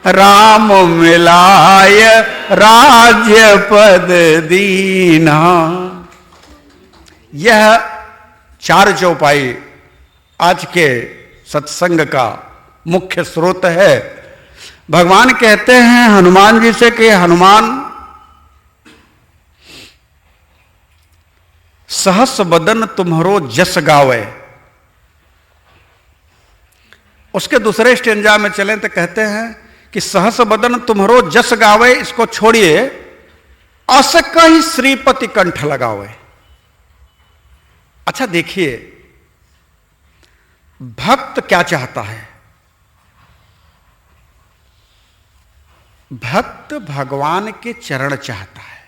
A: राम मिलाय राज्य पद दीना। यह चार चौपाई आज के सत्संग का मुख्य स्रोत है। भगवान कहते हैं हनुमान जी से कि हनुमान, सहस बदन तुम्हारो जस गावे। उसके दूसरे स्टेंजा में चलें तो कहते हैं कि सहस बदन तुम्हारो जस गावे, इसको छोड़िए, अस कहीं श्रीपति कंठ लगावे। अच्छा देखिए, भक्त क्या चाहता है? भक्त भगवान के चरण चाहता है।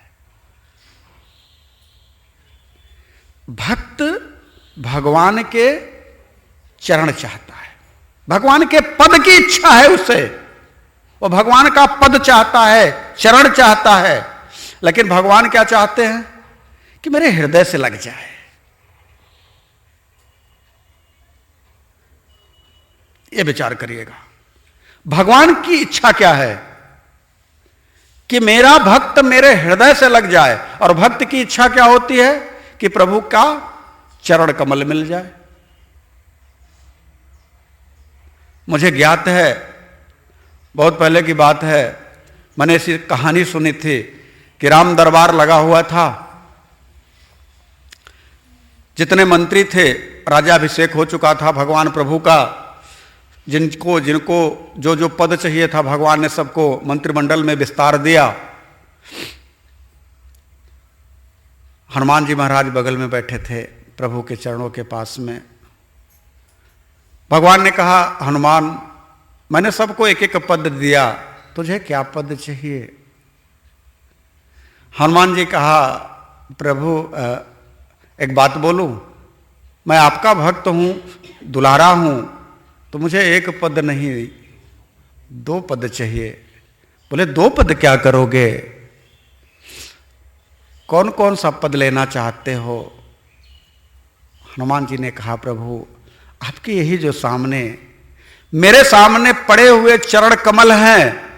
A: भक्त भगवान के चरण चाहता है, भगवान के पद की इच्छा है उसे। वो भगवान का पद चाहता है, चरण चाहता है। लेकिन भगवान क्या चाहते हैं? कि मेरे हृदय से लग जाए। ये विचार करिएगा, भगवान की इच्छा क्या है? कि मेरा भक्त मेरे हृदय से लग जाए। और भक्त की इच्छा क्या होती है? कि प्रभु का चरण कमल मिल जाए। मुझे ज्ञात है, बहुत पहले की बात है, मैंने ऐसी कहानी सुनी थी कि राम दरबार लगा हुआ था। जितने मंत्री थे, राजाभिषेक हो चुका था भगवान प्रभु का। जिनको जिनको जो जो पद चाहिए था, भगवान ने सबको मंत्रिमंडल में विस्तार दिया। हनुमान जी महाराज बगल में बैठे थे प्रभु के चरणों के पास में। भगवान ने कहा, हनुमान, मैंने सबको एक एक पद दिया, तुझे क्या पद चाहिए? हनुमान जी कहा, प्रभु एक बात बोलूं, मैं आपका भक्त हूं, दुलारा हूं, तो मुझे एक पद नहीं, 2 पद चाहिए। बोले 2 पद क्या करोगे? कौन कौन सा पद लेना चाहते हो? हनुमान जी ने कहा, प्रभु आपके यही जो सामने, मेरे सामने पड़े हुए चरण कमल हैं,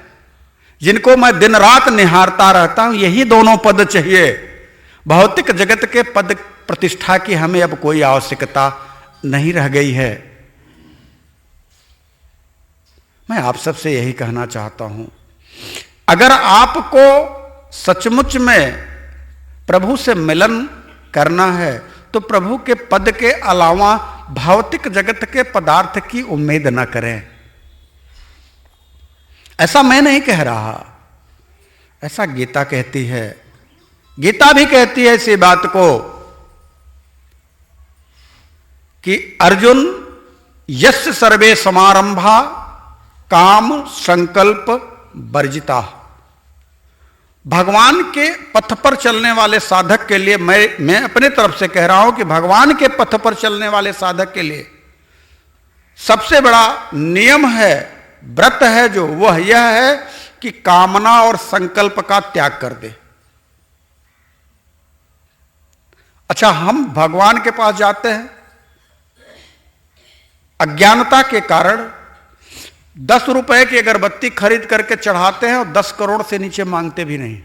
A: जिनको मैं दिन रात निहारता रहता हूं, यही दोनों पद चाहिए। भौतिक जगत के पद प्रतिष्ठा की हमें अब कोई आवश्यकता नहीं रह गई है। मैं आप सबसे यही कहना चाहता हूं, अगर आपको सचमुच में प्रभु से मिलन करना है तो प्रभु के पद के अलावा भौतिक जगत के पदार्थ की उम्मीद न करें। ऐसा मैं नहीं कह रहा, ऐसा गीता कहती है। गीता भी कहती है इसी बात को कि अर्जुन यस्य सर्वे समारंभा काम संकल्प वर्जिता। भगवान के पथ पर चलने वाले साधक के लिए, मैं अपने तरफ से कह रहा हूं कि भगवान के पथ पर चलने वाले साधक के लिए सबसे बड़ा नियम है, व्रत है जो, वह यह है कि कामना और संकल्प का त्याग कर दे। अच्छा, हम भगवान के पास जाते हैं, अज्ञानता के कारण 10 रुपए की अगरबत्ती खरीद करके चढ़ाते हैं और 10 करोड़ से नीचे मांगते भी नहीं।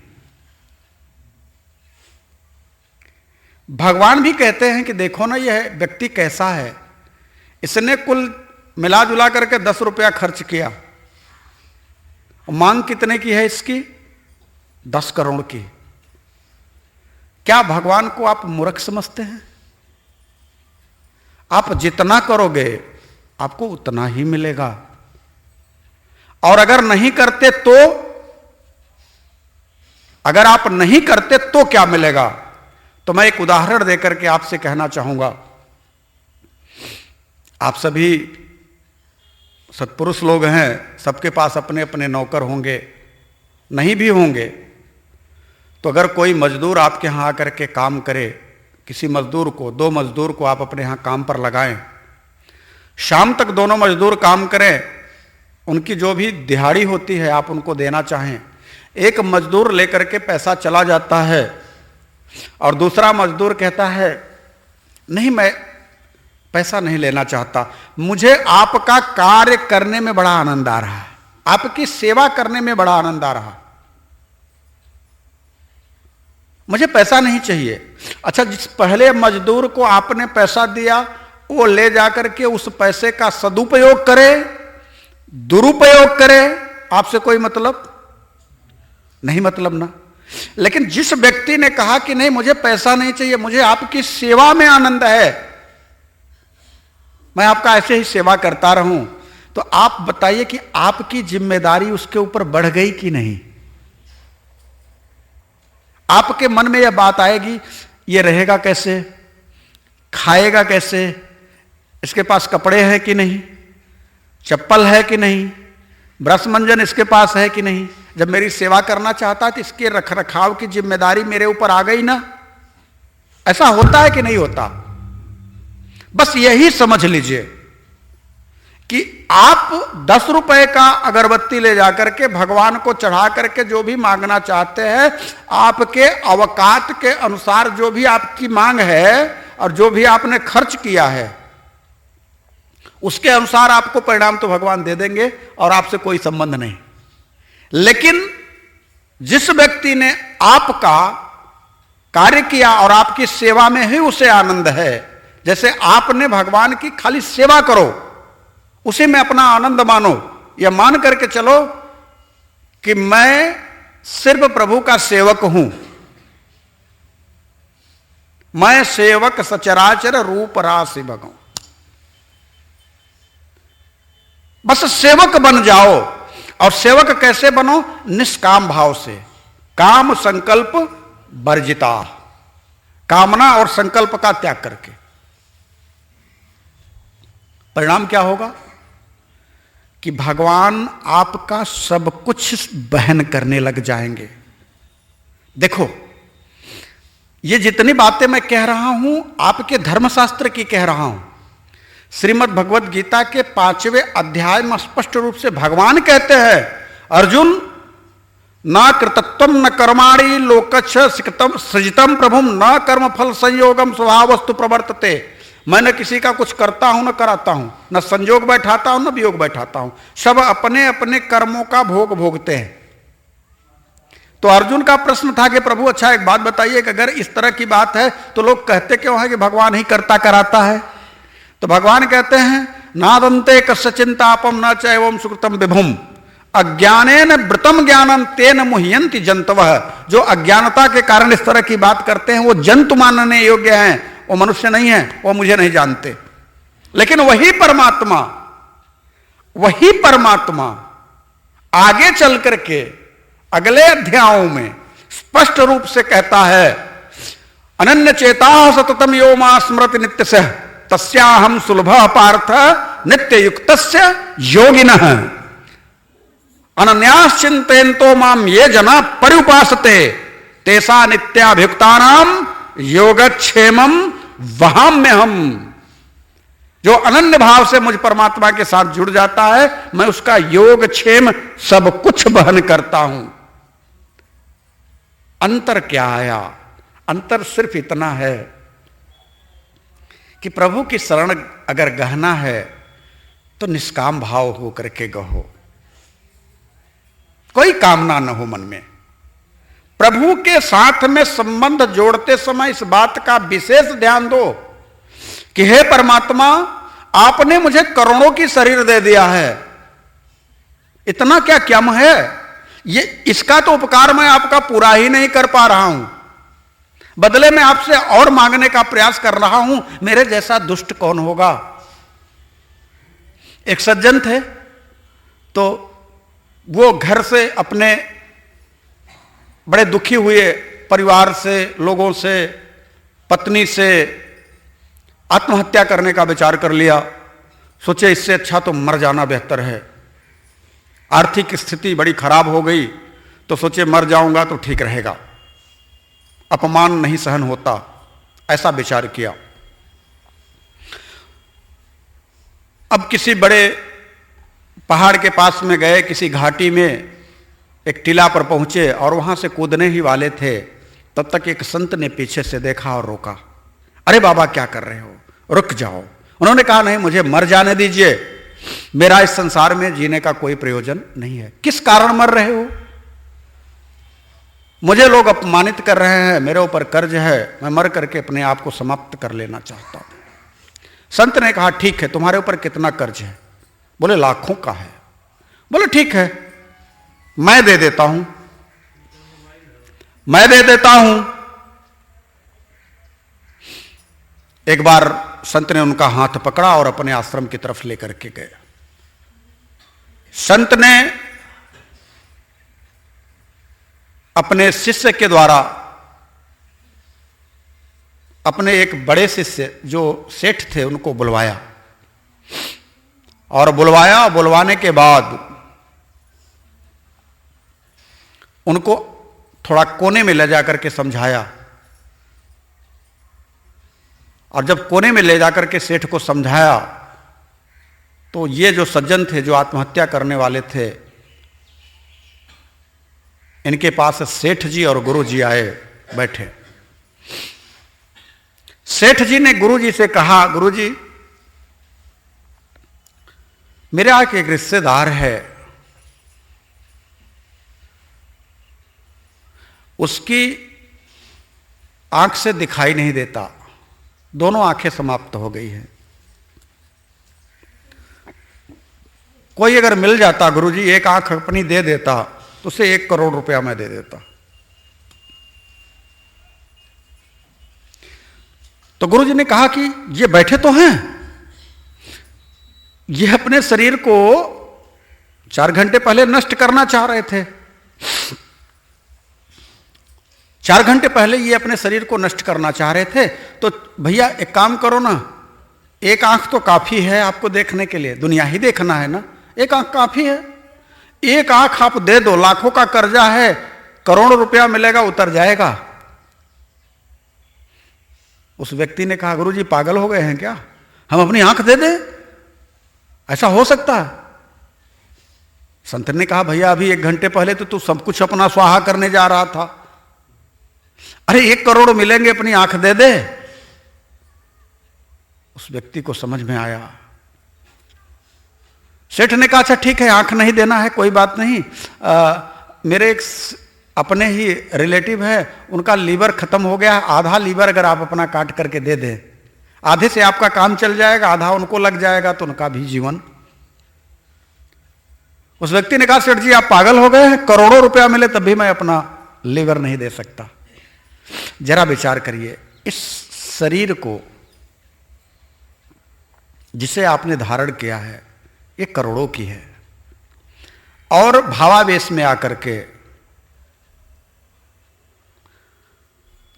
A: भगवान भी कहते हैं कि देखो ना, यह व्यक्ति कैसा है, इसने कुल मिला जुला करके 10 रुपया खर्च किया, मांग कितने की है इसकी? 10 करोड़ की। क्या भगवान को आप मूर्ख समझते हैं? आप जितना करोगे आपको उतना ही मिलेगा, और अगर नहीं करते तो, अगर आप नहीं करते तो क्या मिलेगा? तो मैं एक उदाहरण देकर के आपसे कहना चाहूंगा। आप सभी सत्पुरुष लोग हैं, सबके पास अपने अपने नौकर होंगे, नहीं भी होंगे तो अगर कोई मजदूर आपके यहाँ आकर के काम करे, किसी मजदूर को, 2 मजदूर को आप अपने यहाँ काम पर लगाएं, शाम तक दोनों मजदूर काम करें, उनकी जो भी दिहाड़ी होती है आप उनको देना चाहें, एक मजदूर लेकर के पैसा चला जाता है और दूसरा मजदूर कहता है नहीं, मैं पैसा नहीं लेना चाहता, मुझे आपका कार्य करने में बड़ा आनंद आ रहा है, आपकी सेवा करने में बड़ा आनंद आ रहा, मुझे पैसा नहीं चाहिए। अच्छा, जिस पहले मजदूर को आपने पैसा दिया वो ले जाकर के उस पैसे का सदुपयोग करे, दुरुपयोग करे, आपसे कोई मतलब नहीं, मतलब ना। लेकिन जिस व्यक्ति ने कहा कि नहीं मुझे पैसा नहीं चाहिए, मुझे आपकी सेवा में आनंद है, मैं आपका ऐसे ही सेवा करता रहूं, तो आप बताइए कि आपकी जिम्मेदारी उसके ऊपर बढ़ गई कि नहीं? आपके मन में यह बात आएगी ये रहेगा कैसे, खाएगा कैसे, इसके पास कपड़े हैं कि नहीं, चप्पल है कि नहीं, ब्रश मंजन इसके पास है कि नहीं। जब मेरी सेवा करना चाहता है तो इसके रख रखाव की जिम्मेदारी मेरे ऊपर आ गई ना। ऐसा होता है कि नहीं होता? बस यही समझ लीजिए कि आप 10 रुपए का अगरबत्ती ले जाकर के भगवान को चढ़ा करके जो भी मांगना चाहते हैं, आपके अवकात के अनुसार जो भी आपकी मांग है और जो भी आपने खर्च किया है उसके अनुसार आपको परिणाम तो भगवान दे देंगे और आपसे कोई संबंध नहीं। लेकिन जिस व्यक्ति ने आपका कार्य किया और आपकी सेवा में ही उसे आनंद है, जैसे आपने भगवान की खाली सेवा करो, उसी में अपना आनंद मानो, या मान करके चलो कि मैं सिर्फ प्रभु का सेवक हूं, मैं सेवक सचराचर रूप राशि भगवान, बस सेवक बन जाओ। और सेवक कैसे बनो? निष्काम भाव से, काम संकल्प वर्जिता, कामना और संकल्प का त्याग करके। परिणाम क्या होगा कि भगवान आपका सब कुछ वहन करने लग जाएंगे। देखो, ये जितनी बातें मैं कह रहा हूं आपके धर्मशास्त्र की कह रहा हूं। श्रीमद् भगवत गीता के 5वें अध्याय में स्पष्ट रूप से भगवान कहते हैं, अर्जुन न कृतत्वम न कर्माणि लोकच्छ सृजितम प्रभुम न कर्म फल संयोगम स्वभावस्तु प्रवर्तते। मैं न किसी का कुछ करता हूं न कराता हूं, न संयोग बैठाता हूं न वियोग बैठाता हूं, सब अपने अपने कर्मों का भोग भोगते हैं। तो अर्जुन का प्रश्न था कि प्रभु अच्छा एक बात बताइए कि अगर इस तरह की बात है तो लोग कहते क्यों है कि भगवान ही करता कराता है? तो भगवान कहते हैं नादंते कस्य चिंतापम न चैवम सुकृतम विभुम अज्ञानेन व्रतम ज्ञानम तेन मुह्यन्ति जंतवः। जो अज्ञानता के कारण इस तरह की बात करते हैं वो जंतु मानने योग्य हैं, वो मनुष्य नहीं है, वो मुझे नहीं जानते। लेकिन वही परमात्मा आगे चल करके अगले अध्यायों में स्पष्ट रूप से कहता है, अनन्य चेता सततम यो मा स्मृति नित्यस्य तस्याहम सुलभ पार्थ नित्य युक्तस्य योगिनः अनन्याश्चिन्तयन्तो माम ये जना पर्युपासते तेसा नित्याभियुक्तानाम योगक्षेमम वहाम्यहम्। जो अनन्य भाव से मुझ परमात्मा के साथ जुड़ जाता है, मैं उसका योगक्षेम सब कुछ वहन करता हूं। अंतर क्या आया? अंतर सिर्फ इतना है कि प्रभु की शरण अगर गहना है तो निष्काम भाव हो करके गहो, कोई कामना न हो मन में। प्रभु के साथ में संबंध जोड़ते समय इस बात का विशेष ध्यान दो कि हे परमात्मा, आपने मुझे करोड़ों की शरीर दे दिया है, इतना क्या क्यम है? ये इसका तो उपकार मैं आपका पूरा ही नहीं कर पा रहा हूं, बदले में आपसे और मांगने का प्रयास कर रहा हूं, मेरे जैसा दुष्ट कौन होगा? एक सज्जन थे, तो वो घर से अपने बड़े दुखी हुए परिवार से, लोगों से, पत्नी से आत्महत्या करने का विचार कर लिया। सोचे इससे अच्छा तो मर जाना बेहतर है। आर्थिक स्थिति बड़ी खराब हो गई तो सोचे मर जाऊंगा तो ठीक रहेगा। अपमान नहीं सहन होता, ऐसा विचार किया। अब किसी बड़े पहाड़ के पास में गए, किसी घाटी में एक टीला पर पहुंचे और वहां से कूदने ही वाले थे, तब तक एक संत ने पीछे से देखा और रोका। अरे बाबा क्या कर रहे हो, रुक जाओ। उन्होंने कहा नहीं, मुझे मर जाने दीजिए, मेरा इस संसार में जीने का कोई प्रयोजन नहीं है। किस कारण मर रहे हो? मुझे लोग अपमानित कर रहे हैं, मेरे ऊपर कर्ज है, मैं मर करके अपने आप को समाप्त कर लेना चाहता हूं। संत ने कहा ठीक है, तुम्हारे ऊपर कितना कर्ज है? बोले लाखों का है। बोले ठीक है, मैं दे देता हूं, मैं दे देता हूं। एक बार संत ने उनका हाथ पकड़ा और अपने आश्रम की तरफ लेकर के गए। संत ने अपने शिष्य के द्वारा अपने एक बड़े शिष्य जो सेठ थे उनको बुलवाया, और बुलवाने के बाद उनको थोड़ा कोने में ले जाकर के समझाया। और जब कोने में ले जाकर के सेठ को समझाया तो ये जो सज्जन थे, जो आत्महत्या करने वाले थे, इनके पास सेठ जी और गुरु जी आए बैठे। सेठ जी ने गुरु जी से कहा, गुरु जी मेरे यहाँ एक रिश्तेदार है, उसकी आंख से दिखाई नहीं देता, दोनों आंखें समाप्त हो गई हैं। कोई अगर मिल जाता गुरुजी, एक आंख अपनी दे देता, तो उसे 1 करोड़ रुपया मैं दे देता। तो गुरुजी ने कहा कि ये बैठे तो हैं, ये अपने शरीर को 4 घंटे पहले नष्ट करना चाह रहे थे। 4 घंटे पहले ये अपने शरीर को नष्ट करना चाह रहे थे। तो भैया एक काम करो ना, एक आंख तो काफी है आपको देखने के लिए, दुनिया ही देखना है ना, एक आंख काफी है, एक आंख आप दे दो, लाखों का कर्जा है, करोड़ों रुपया मिलेगा, उतर जाएगा। उस व्यक्ति ने कहा गुरुजी पागल हो गए हैं क्या, हम अपनी आंख दे दें, ऐसा हो सकता है? संत ने कहा भैया अभी 1 घंटे पहले तो तू सब कुछ अपना स्वाहा करने जा रहा था, अरे 1 करोड़ मिलेंगे, अपनी आंख दे दे। उस व्यक्ति को समझ में आया। सेठ ने कहा अच्छा ठीक है, आंख नहीं देना है, कोई बात नहीं, मेरे एक अपने ही रिलेटिव है, उनका लीवर खत्म हो गया, आधा लीवर अगर आप अपना काट करके दे दें, आधे से आपका काम चल जाएगा, आधा उनको लग जाएगा, तो उनका भी जीवन। उस व्यक्ति ने कहा सेठ जी आप पागल हो गए हैं, करोड़ों रुपया मिले तब भी मैं अपना लीवर नहीं दे सकता। जरा विचार करिए, इस शरीर को जिसे आपने धारण किया है ये करोड़ों की है, और भावावेश में आकर के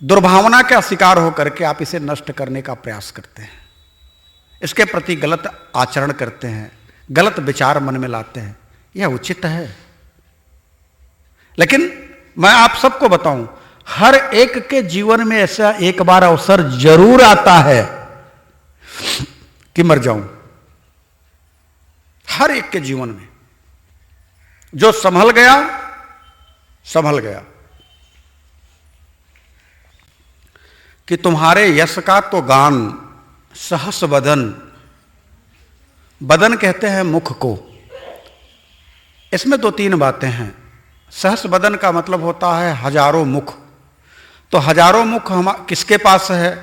A: दुर्भावना का शिकार होकर के आप इसे नष्ट करने का प्रयास करते हैं, इसके प्रति गलत आचरण करते हैं, गलत विचार मन में लाते हैं। यह उचित है? लेकिन मैं आप सबको बताऊं, हर एक के जीवन में ऐसा एक बार अवसर जरूर आता है कि मर जाऊं। हर एक के जीवन में जो संभल गया संभल गया। कि तुम्हारे यश का तो गान सहस बदन, बदन कहते हैं मुख को। इसमें 2-3 बातें हैं। सहस बदन का मतलब होता है हजारों मुख। तो हजारों मुख हम किसके पास है?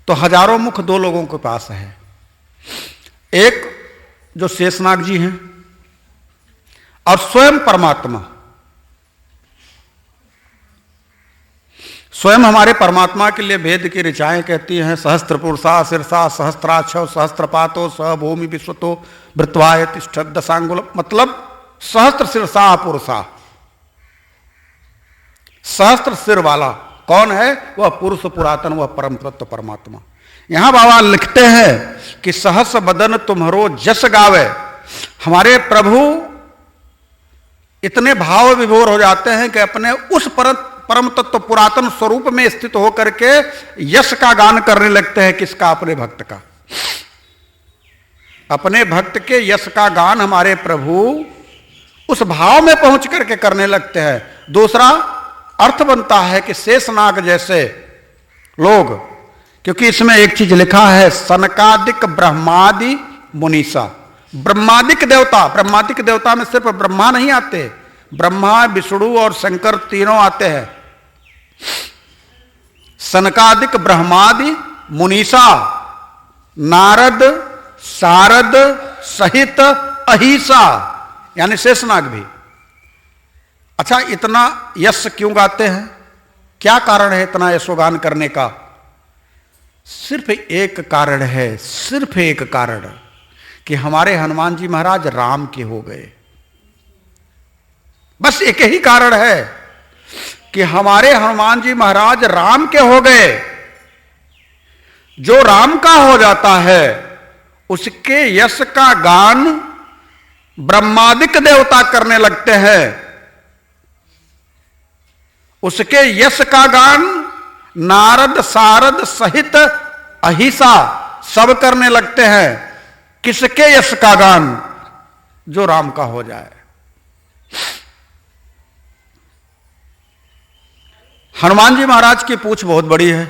A: तो हजारों मुख 2 लोगों के पास है। एक जो शेषनाग जी हैं और स्वयं परमात्मा। स्वयं हमारे परमात्मा के लिए वेद की ऋचाएं कहती हैं सहस्त्र पुरुषा शीर्षा सहस्त्राक्ष सहस्त्रपातो स भूमि विश्वतो वृत्वाय तिष्ठत् दशांगुल, मतलब सहस्त्र शीर्षा पुरुषा। सहस्त्र सिर वाला कौन है? वह पुरुष पुरातन, वह परम तत्व परमात्मा। यहां बाबा लिखते हैं कि सहस बदन तुम्हारो जस गावे। हमारे प्रभु इतने भाव विभोर हो जाते हैं कि अपने उस परम तत्व पुरातन स्वरूप में स्थित होकर के यश का गान करने लगते हैं। किसका? अपने भक्त का। अपने भक्त के यश का गान हमारे प्रभु उस भाव में पहुंच करके करने लगते हैं। दूसरा अर्थ बनता है कि शेषनाग जैसे लोग, क्योंकि इसमें एक चीज लिखा है, सनकादिक ब्रह्मादि मुनीसा। ब्रह्मादिक देवता, ब्रह्मादिक देवता में सिर्फ ब्रह्मा नहीं आते, ब्रह्मा विष्णु और शंकर तीनों आते हैं। सनकादिक ब्रह्मादि मुनीसा, नारद सारद सहित अहिसा, यानी शेषनाग भी। अच्छा, इतना यश क्यों गाते हैं? क्या कारण है इतना यशोगान करने का? सिर्फ एक कारण है, सिर्फ एक कारण, कि हमारे हनुमान जी महाराज राम के हो गए। बस एक ही कारण है कि हमारे हनुमान जी महाराज राम के हो गए। जो राम का हो जाता है उसके यश का गान ब्रह्मादिक देवता करने लगते हैं, उसके यश का गान नारद सारद सहित अहिसा सब करने लगते हैं। किसके यश का गान? जो राम का हो जाए। हनुमान जी महाराज की पूंछ बहुत बड़ी है।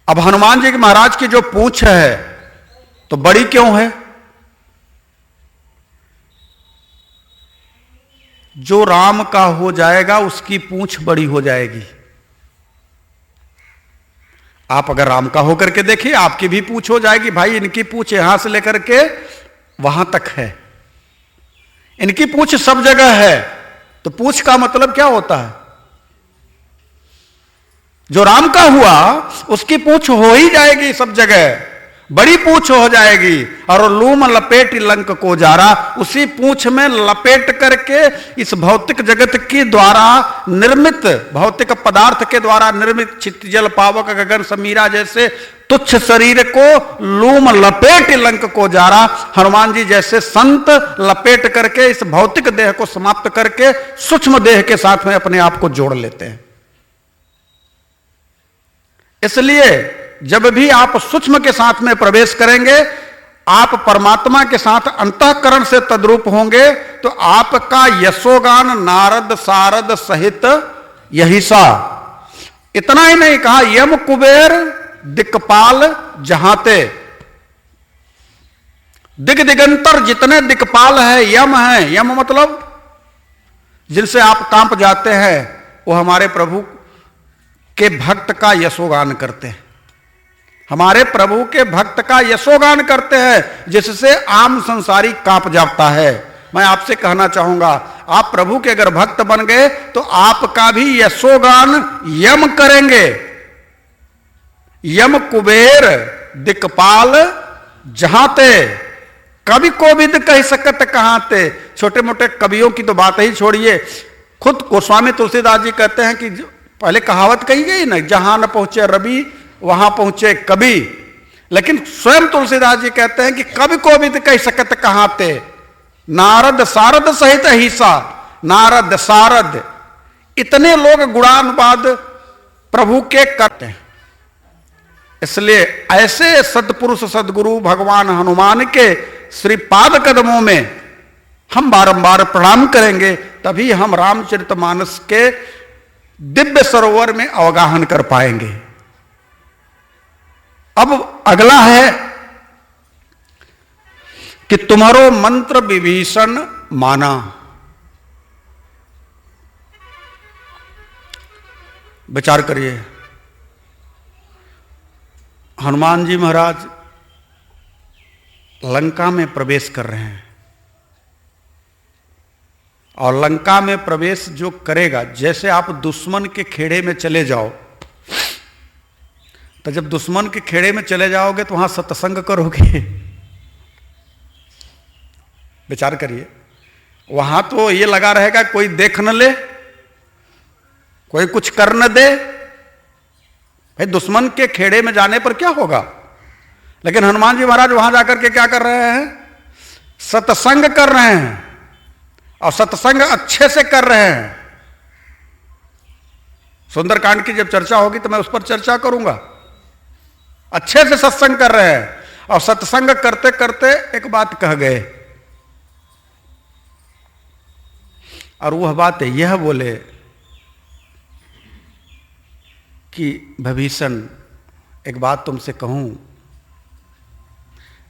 A: अब हनुमान जी महाराज की जो पूंछ है तो बड़ी क्यों है? जो राम का हो जाएगा उसकी पूंछ बड़ी हो जाएगी। आप अगर राम का होकर के देखिए, आपकी भी पूंछ हो जाएगी। भाई इनकी पूंछ यहां से लेकर के वहां तक है, इनकी पूंछ सब जगह है। तो पूंछ का मतलब क्या होता है? जो राम का हुआ उसकी पूंछ हो ही जाएगी सब जगह, बड़ी पूंछ हो जाएगी। और लूम लपेट लंक को जारा, उसी पूंछ में लपेट करके इस भौतिक जगत के द्वारा निर्मित, भौतिक पदार्थ के द्वारा निर्मित चित्त जल पावक गगन समीरा जैसे तुच्छ शरीर को लूम लपेट लंक को जारा। हनुमान जी जैसे संत लपेट करके इस भौतिक देह को समाप्त करके सूक्ष्म देह के साथ में अपने आप को जोड़ लेते हैं। इसलिए जब भी आप सूक्ष्म के साथ में प्रवेश करेंगे, आप परमात्मा के साथ अंतःकरण से तद्रूप होंगे, तो आपका यशोगान नारद सारद सहित यही सा। इतना ही नहीं कहा, यम कुबेर दिक्पाल जहाते, दिग दिगंतर जितने दिक्पाल है, यम है। यम मतलब जिनसे आप कांप जाते हैं, वो हमारे प्रभु के भक्त का यशोगान करते हैं। हमारे प्रभु के भक्त का यशोगान करते हैं, जिससे आम संसारी कांप जाता है। मैं आपसे कहना चाहूंगा, आप प्रभु के अगर भक्त बन गए तो आपका भी यशोगान यम करेंगे। यम कुबेर दिक्पाल जहाते, कवि को भी कह सकत कहाते। छोटे मोटे कवियों की तो बात ही छोड़िए, खुद गोस्वामी तुलसीदास जी कहते हैं कि पहले कहावत कही गई ना, जहां न पहुंचे रवि वहां पहुंचे कवि। लेकिन स्वयं तुलसीदास जी कहते हैं कि कवि को भी कह सकत कहाते। नारद सारद सहित हिस्सा, नारद सारद इतने लोग गुणानुवाद प्रभु के करते हैं। इसलिए ऐसे सत्पुरुष सदगुरु भगवान हनुमान के श्री पाद कदमों में हम बारंबार प्रणाम करेंगे, तभी हम रामचरितमानस के दिव्य सरोवर में अवगाहन कर पाएंगे। अब अगला है कि तुम्हारो मंत्र विभीषण माना। विचार करिए, हनुमान जी महाराज लंका में प्रवेश कर रहे हैं, और लंका में प्रवेश जो करेगा, जैसे आप दुश्मन के खेड़े में चले जाओ, तो जब दुश्मन के खेड़े में चले जाओगे तो वहां सत्संग करोगे। विचार करिए, वहां तो ये लगा रहेगा कोई देख न ले, कोई कुछ कर न दे। भाई दुश्मन के खेड़े में जाने पर क्या होगा? लेकिन हनुमान जी महाराज वहां जाकर के क्या कर रहे हैं? सत्संग कर रहे हैं, और सत्संग अच्छे से कर रहे हैं। सुंदरकांड की जब चर्चा होगी तो मैं उस पर चर्चा करूंगा। अच्छे से सत्संग कर रहे हैं और सत्संग करते करते एक बात कह गए, और वह बात यह बोले कि विभीषण एक बात तुमसे कहूं,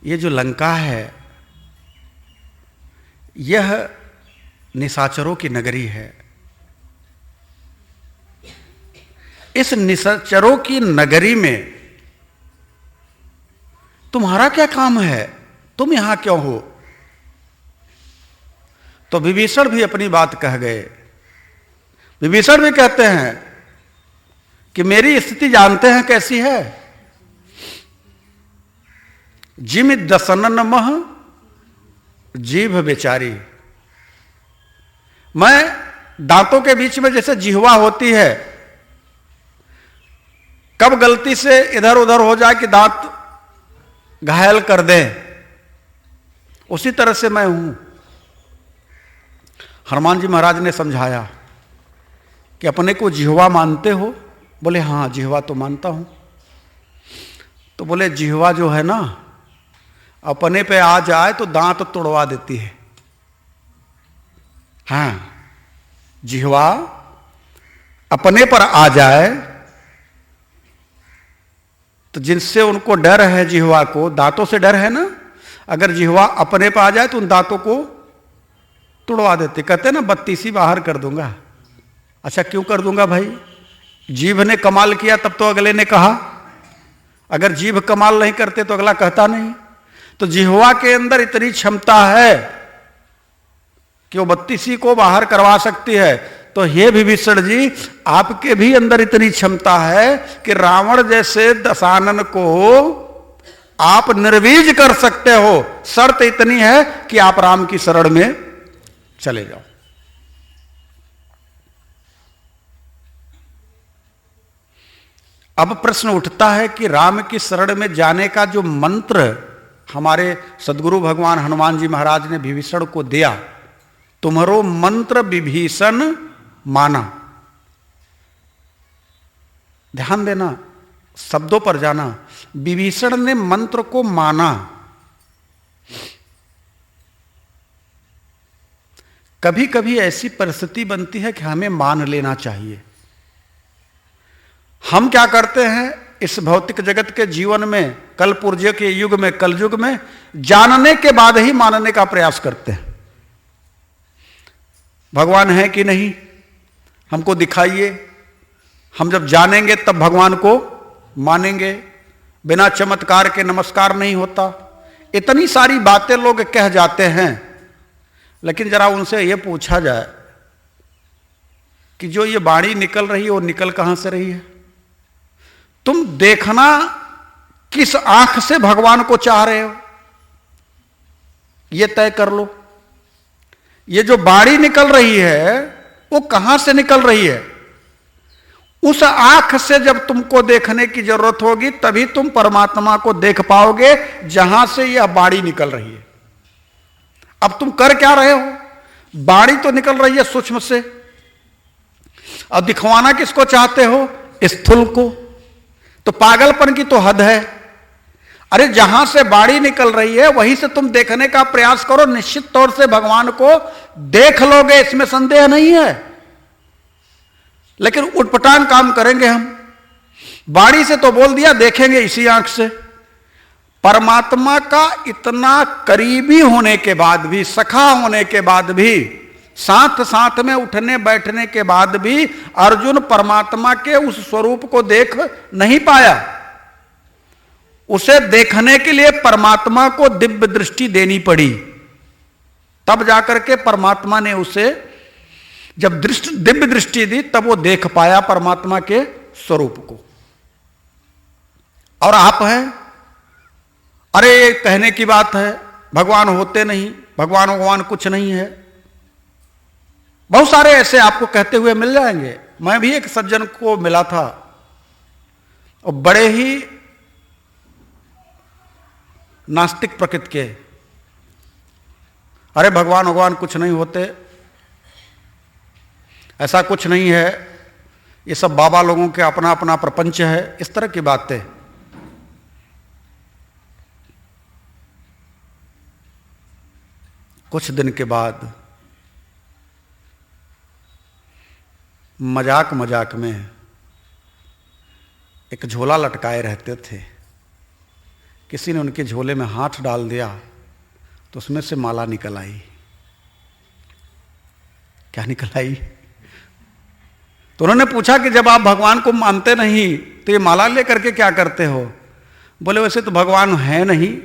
A: ये जो लंका है यह निशाचरों की नगरी है। इस निशाचरों की नगरी में तुम्हारा क्या काम है, तुम यहां क्यों हो? तो विभीषण भी अपनी बात कह गए। विभीषण भी कहते हैं कि मेरी स्थिति जानते हैं कैसी है। जिम दसनन मह जीभ बेचारी, मैं दांतों के बीच में जैसे जिह्वा होती है, कब गलती से इधर उधर हो जाए कि दांत घायल कर दें, उसी तरह से मैं हूं। हनुमान जी महाराज ने समझाया कि अपने को जिह्वा मानते हो? बोले हाँ जिह्वा तो मानता हूं। तो बोले जिह्वा जो है ना अपने पे आ जाए तो दांत तोड़वा देती है। हाँ, जिह्वा अपने पर आ जाए तो जिनसे उनको डर है, जिह्वा को दांतों से डर है ना, अगर जिह्वा अपने पर आ जाए तो उन दांतों को तोड़वा देते। कहते ना बत्तीसी बाहर कर दूंगा। अच्छा क्यों कर दूंगा भाई? जीभ ने कमाल किया तब तो अगले ने कहा, अगर जीभ कमाल नहीं करते तो अगला कहता नहीं। तो जिह्वा के अंदर इतनी क्षमता है कि वो बत्तीसी को बाहर करवा सकती है। तो हे विभीषण जी, आपके भी अंदर इतनी क्षमता है कि रावण जैसे दशानन को आप निर्वीज कर सकते हो। शर्त इतनी है कि आप राम की शरण में चले जाओ। अब प्रश्न उठता है कि राम की शरण में जाने का जो मंत्र हमारे सदगुरु भगवान हनुमान जी महाराज ने विभीषण को दिया, तुम्हारो मंत्र विभीषण माना। ध्यान देना, शब्दों पर जाना। विभीषण ने मंत्र को माना। कभी कभी ऐसी परिस्थिति बनती है कि हमें मान लेना चाहिए। हम क्या करते हैं इस भौतिक जगत के जीवन में, कल पुर्जे के युग में, कल युग में जानने के बाद ही मानने का प्रयास करते हैं। भगवान है कि नहीं हमको दिखाइए, हम जब जानेंगे तब भगवान को मानेंगे। बिना चमत्कार के नमस्कार नहीं होता। इतनी सारी बातें लोग कह जाते हैं, लेकिन जरा उनसे यह पूछा जाए कि जो ये बाणी निकल रही है वो निकल कहां से रही है? तुम देखना किस आंख से भगवान को चाह रहे हो, यह तय कर लो। ये जो बाणी निकल रही है वो कहां से निकल रही है? उस आंख से जब तुमको देखने की जरूरत होगी तभी तुम परमात्मा को देख पाओगे जहां से यह बाणी निकल रही है। अब तुम कर क्या रहे हो? बाणी तो निकल रही है सूक्ष्म से, अब दिखवाना किसको चाहते हो? स्थूल को। तो पागलपन की तो हद है। अरे जहां से बाणी निकल रही है वहीं से तुम देखने का प्रयास करो, निश्चित तौर से भगवान को देख लोगे, इसमें संदेह नहीं है। लेकिन उटपटांग काम करेंगे हम। बाणी से तो बोल दिया, देखेंगे इसी आंख से। परमात्मा का इतना करीबी होने के बाद भी, सखा होने के बाद भी, साथ साथ में उठने बैठने के बाद भी अर्जुन परमात्मा के उस स्वरूप को देख नहीं पाया। उसे देखने के लिए परमात्मा को दिव्य दृष्टि देनी पड़ी, तब जाकर के परमात्मा ने उसे जब दिव्य दृष्टि दी तब वो देख पाया परमात्मा के स्वरूप को। और आप हैं, अरे कहने की बात है भगवान होते नहीं, भगवान कुछ नहीं है। बहुत सारे ऐसे आपको कहते हुए मिल जाएंगे। मैं भी एक सज्जन को मिला था और बड़े ही नास्तिक प्रकृति के, अरे भगवान कुछ नहीं होते, ऐसा कुछ नहीं है, ये सब बाबा लोगों के अपना अपना प्रपंच है, इस तरह की बातें। कुछ दिन के बाद मजाक मजाक में एक झोला लटकाए रहते थे, किसी ने उनके झोले में हाथ डाल दिया तो उसमें से माला निकल आई। क्या निकल आई? तो उन्होंने पूछा कि जब आप भगवान को मानते नहीं तो ये माला लेकर के क्या करते हो? बोले वैसे तो भगवान है नहीं,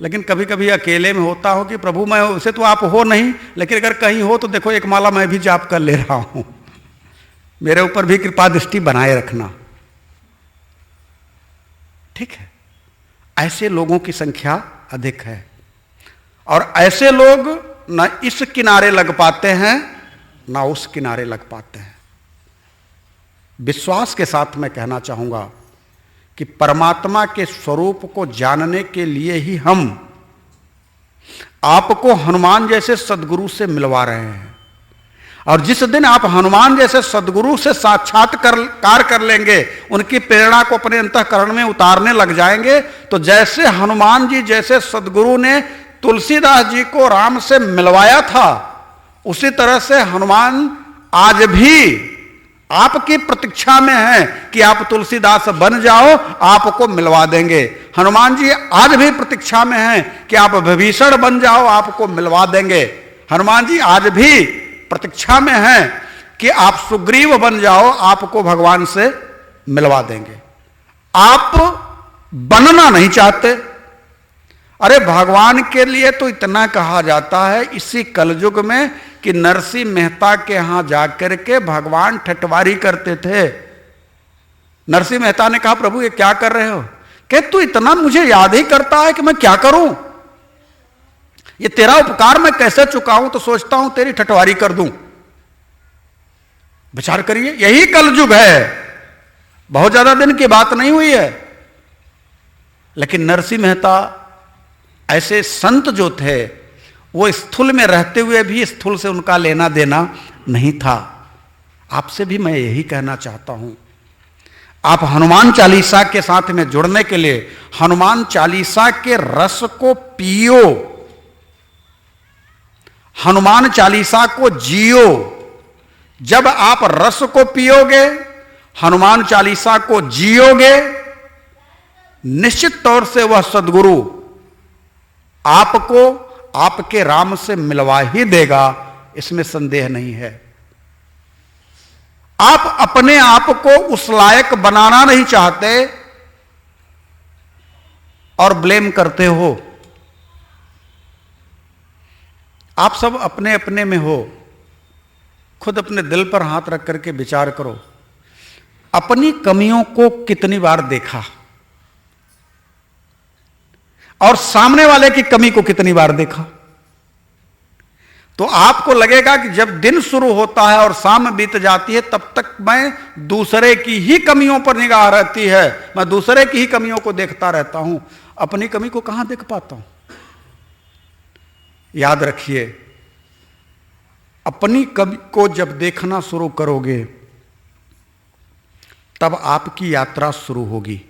A: लेकिन कभी कभी अकेले में होता हो कि प्रभु मैं, वैसे तो आप हो नहीं, लेकिन अगर कहीं हो तो देखो एक माला मैं भी जाप कर ले रहा हूं, मेरे ऊपर भी कृपा दृष्टि बनाए रखना। ठीक है, ऐसे लोगों की संख्या अधिक है और ऐसे लोग ना इस किनारे लग पाते हैं ना उस किनारे लग पाते हैं। विश्वास के साथ मैं कहना चाहूंगा कि परमात्मा के स्वरूप को जानने के लिए ही हम आपको हनुमान जैसे सद्गुरु से मिलवा रहे हैं। और जिस दिन आप हनुमान जैसे सद्गुरु से साक्षात्कार कर लेंगे, उनकी प्रेरणा को अपने अंतःकरण में उतारने लग जाएंगे, तो जैसे हनुमान जी जैसे सद्गुरु ने तुलसीदास जी को राम से मिलवाया था, उसी तरह से हनुमान आज भी आपकी प्रतीक्षा में है कि आप तुलसीदास बन जाओ, आपको मिलवा देंगे। हनुमान जी आज भी प्रतीक्षा में हैं कि आप विभीषण बन जाओ, आपको मिलवा देंगे। हनुमान जी आज भी प्रतीक्षा में हैं कि आप सुग्रीव बन जाओ, आपको भगवान से मिलवा देंगे। आप बनना नहीं चाहते। अरे भगवान के लिए तो इतना कहा जाता है इसी कलयुग में कि नरसिंह मेहता के यहां जाकर के भगवान ठठवारी करते थे। नरसिंह मेहता ने कहा प्रभु ये क्या कर रहे हो? कहे तू इतना मुझे याद ही करता है कि मैं क्या करूं? ये तेरा उपकार मैं कैसे चुकाऊं, तो सोचता हूं तेरी ठठवारी कर दूं। विचार करिए, यही कलयुग है, बहुत ज्यादा दिन की बात नहीं हुई है। लेकिन नरसिंह मेहता ऐसे संत जो थे, वो स्थूल में रहते हुए भी स्थूल से उनका लेना देना नहीं था। आपसे भी मैं यही कहना चाहता हूं, आप हनुमान चालीसा के साथ में जुड़ने के लिए हनुमान चालीसा के रस को पियो, हनुमान चालीसा को जियो। जब आप रस को पियोगे, हनुमान चालीसा को जियोगे, निश्चित तौर से वह सद्गुरु आपको आपके राम से मिलवा ही देगा, इसमें संदेह नहीं है। आप अपने आप को उस लायक बनाना नहीं चाहते और ब्लेम करते हो। आप सब अपने अपने में हो, खुद अपने दिल पर हाथ रख करके विचार करो, अपनी कमियों को कितनी बार देखा और सामने वाले की कमी को कितनी बार देखा। तो आपको लगेगा कि जब दिन शुरू होता है और शाम बीत जाती है, तब तक मैं दूसरे की ही कमियों पर निगाह रहती है, मैं दूसरे की ही कमियों को देखता रहता हूं, अपनी कमी को कहां देख पाता हूं। याद रखिए, अपनी कमी को जब देखना शुरू करोगे तब आपकी यात्रा शुरू होगी।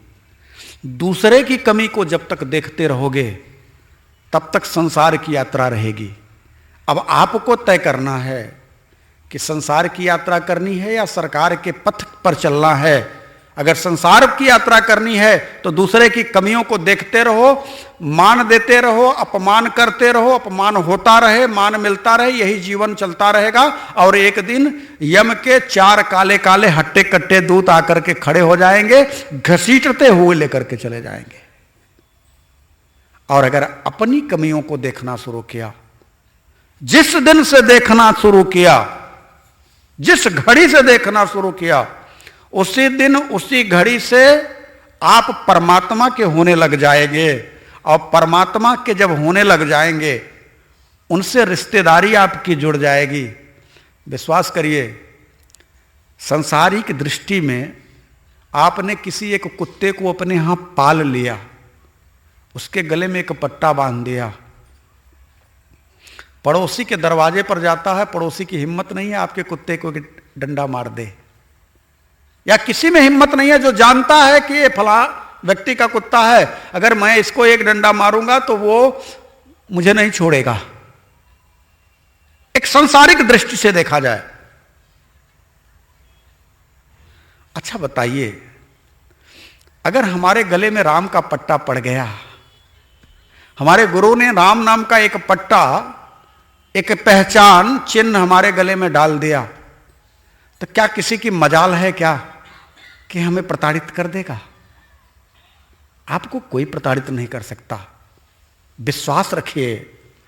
A: दूसरे की कमी को जब तक देखते रहोगे तब तक संसार की यात्रा रहेगी। अब आपको तय करना है कि संसार की यात्रा करनी है या सरकार के पथ पर चलना है। अगर संसार की यात्रा करनी है तो दूसरे की कमियों को देखते रहो, मान देते रहो, अपमान करते रहो, अपमान होता रहे, मान मिलता रहे, यही जीवन चलता रहेगा। और एक दिन यम के 4 काले काले हट्टे कट्टे दूत आकर के खड़े हो जाएंगे, घसीटते हुए लेकर के चले जाएंगे। और अगर अपनी कमियों को देखना शुरू किया, जिस दिन से देखना शुरू किया, जिस घड़ी से देखना शुरू किया, उसी दिन उसी घड़ी से आप परमात्मा के होने लग जाएंगे। और परमात्मा के जब होने लग जाएंगे, उनसे रिश्तेदारी आपकी जुड़ जाएगी। विश्वास करिए, संसारिक दृष्टि में आपने किसी एक कुत्ते को अपने यहां पाल लिया, उसके गले में एक पट्टा बांध दिया, पड़ोसी के दरवाजे पर जाता है, पड़ोसी की हिम्मत नहीं है आपके कुत्ते को डंडा मार दे। या किसी में हिम्मत नहीं है जो जानता है कि ये फला व्यक्ति का कुत्ता है, अगर मैं इसको एक डंडा मारूंगा तो वो मुझे नहीं छोड़ेगा। एक सांसारिक दृष्टि से देखा जाए। अच्छा बताइए, अगर हमारे गले में राम का पट्टा पड़ गया, हमारे गुरु ने राम नाम का एक पट्टा, एक पहचान चिन्ह हमारे गले में डाल दिया, तो क्या किसी की मजाल है क्या कि हमें प्रताड़ित कर देगा? आपको कोई प्रताड़ित नहीं कर सकता। विश्वास रखिए,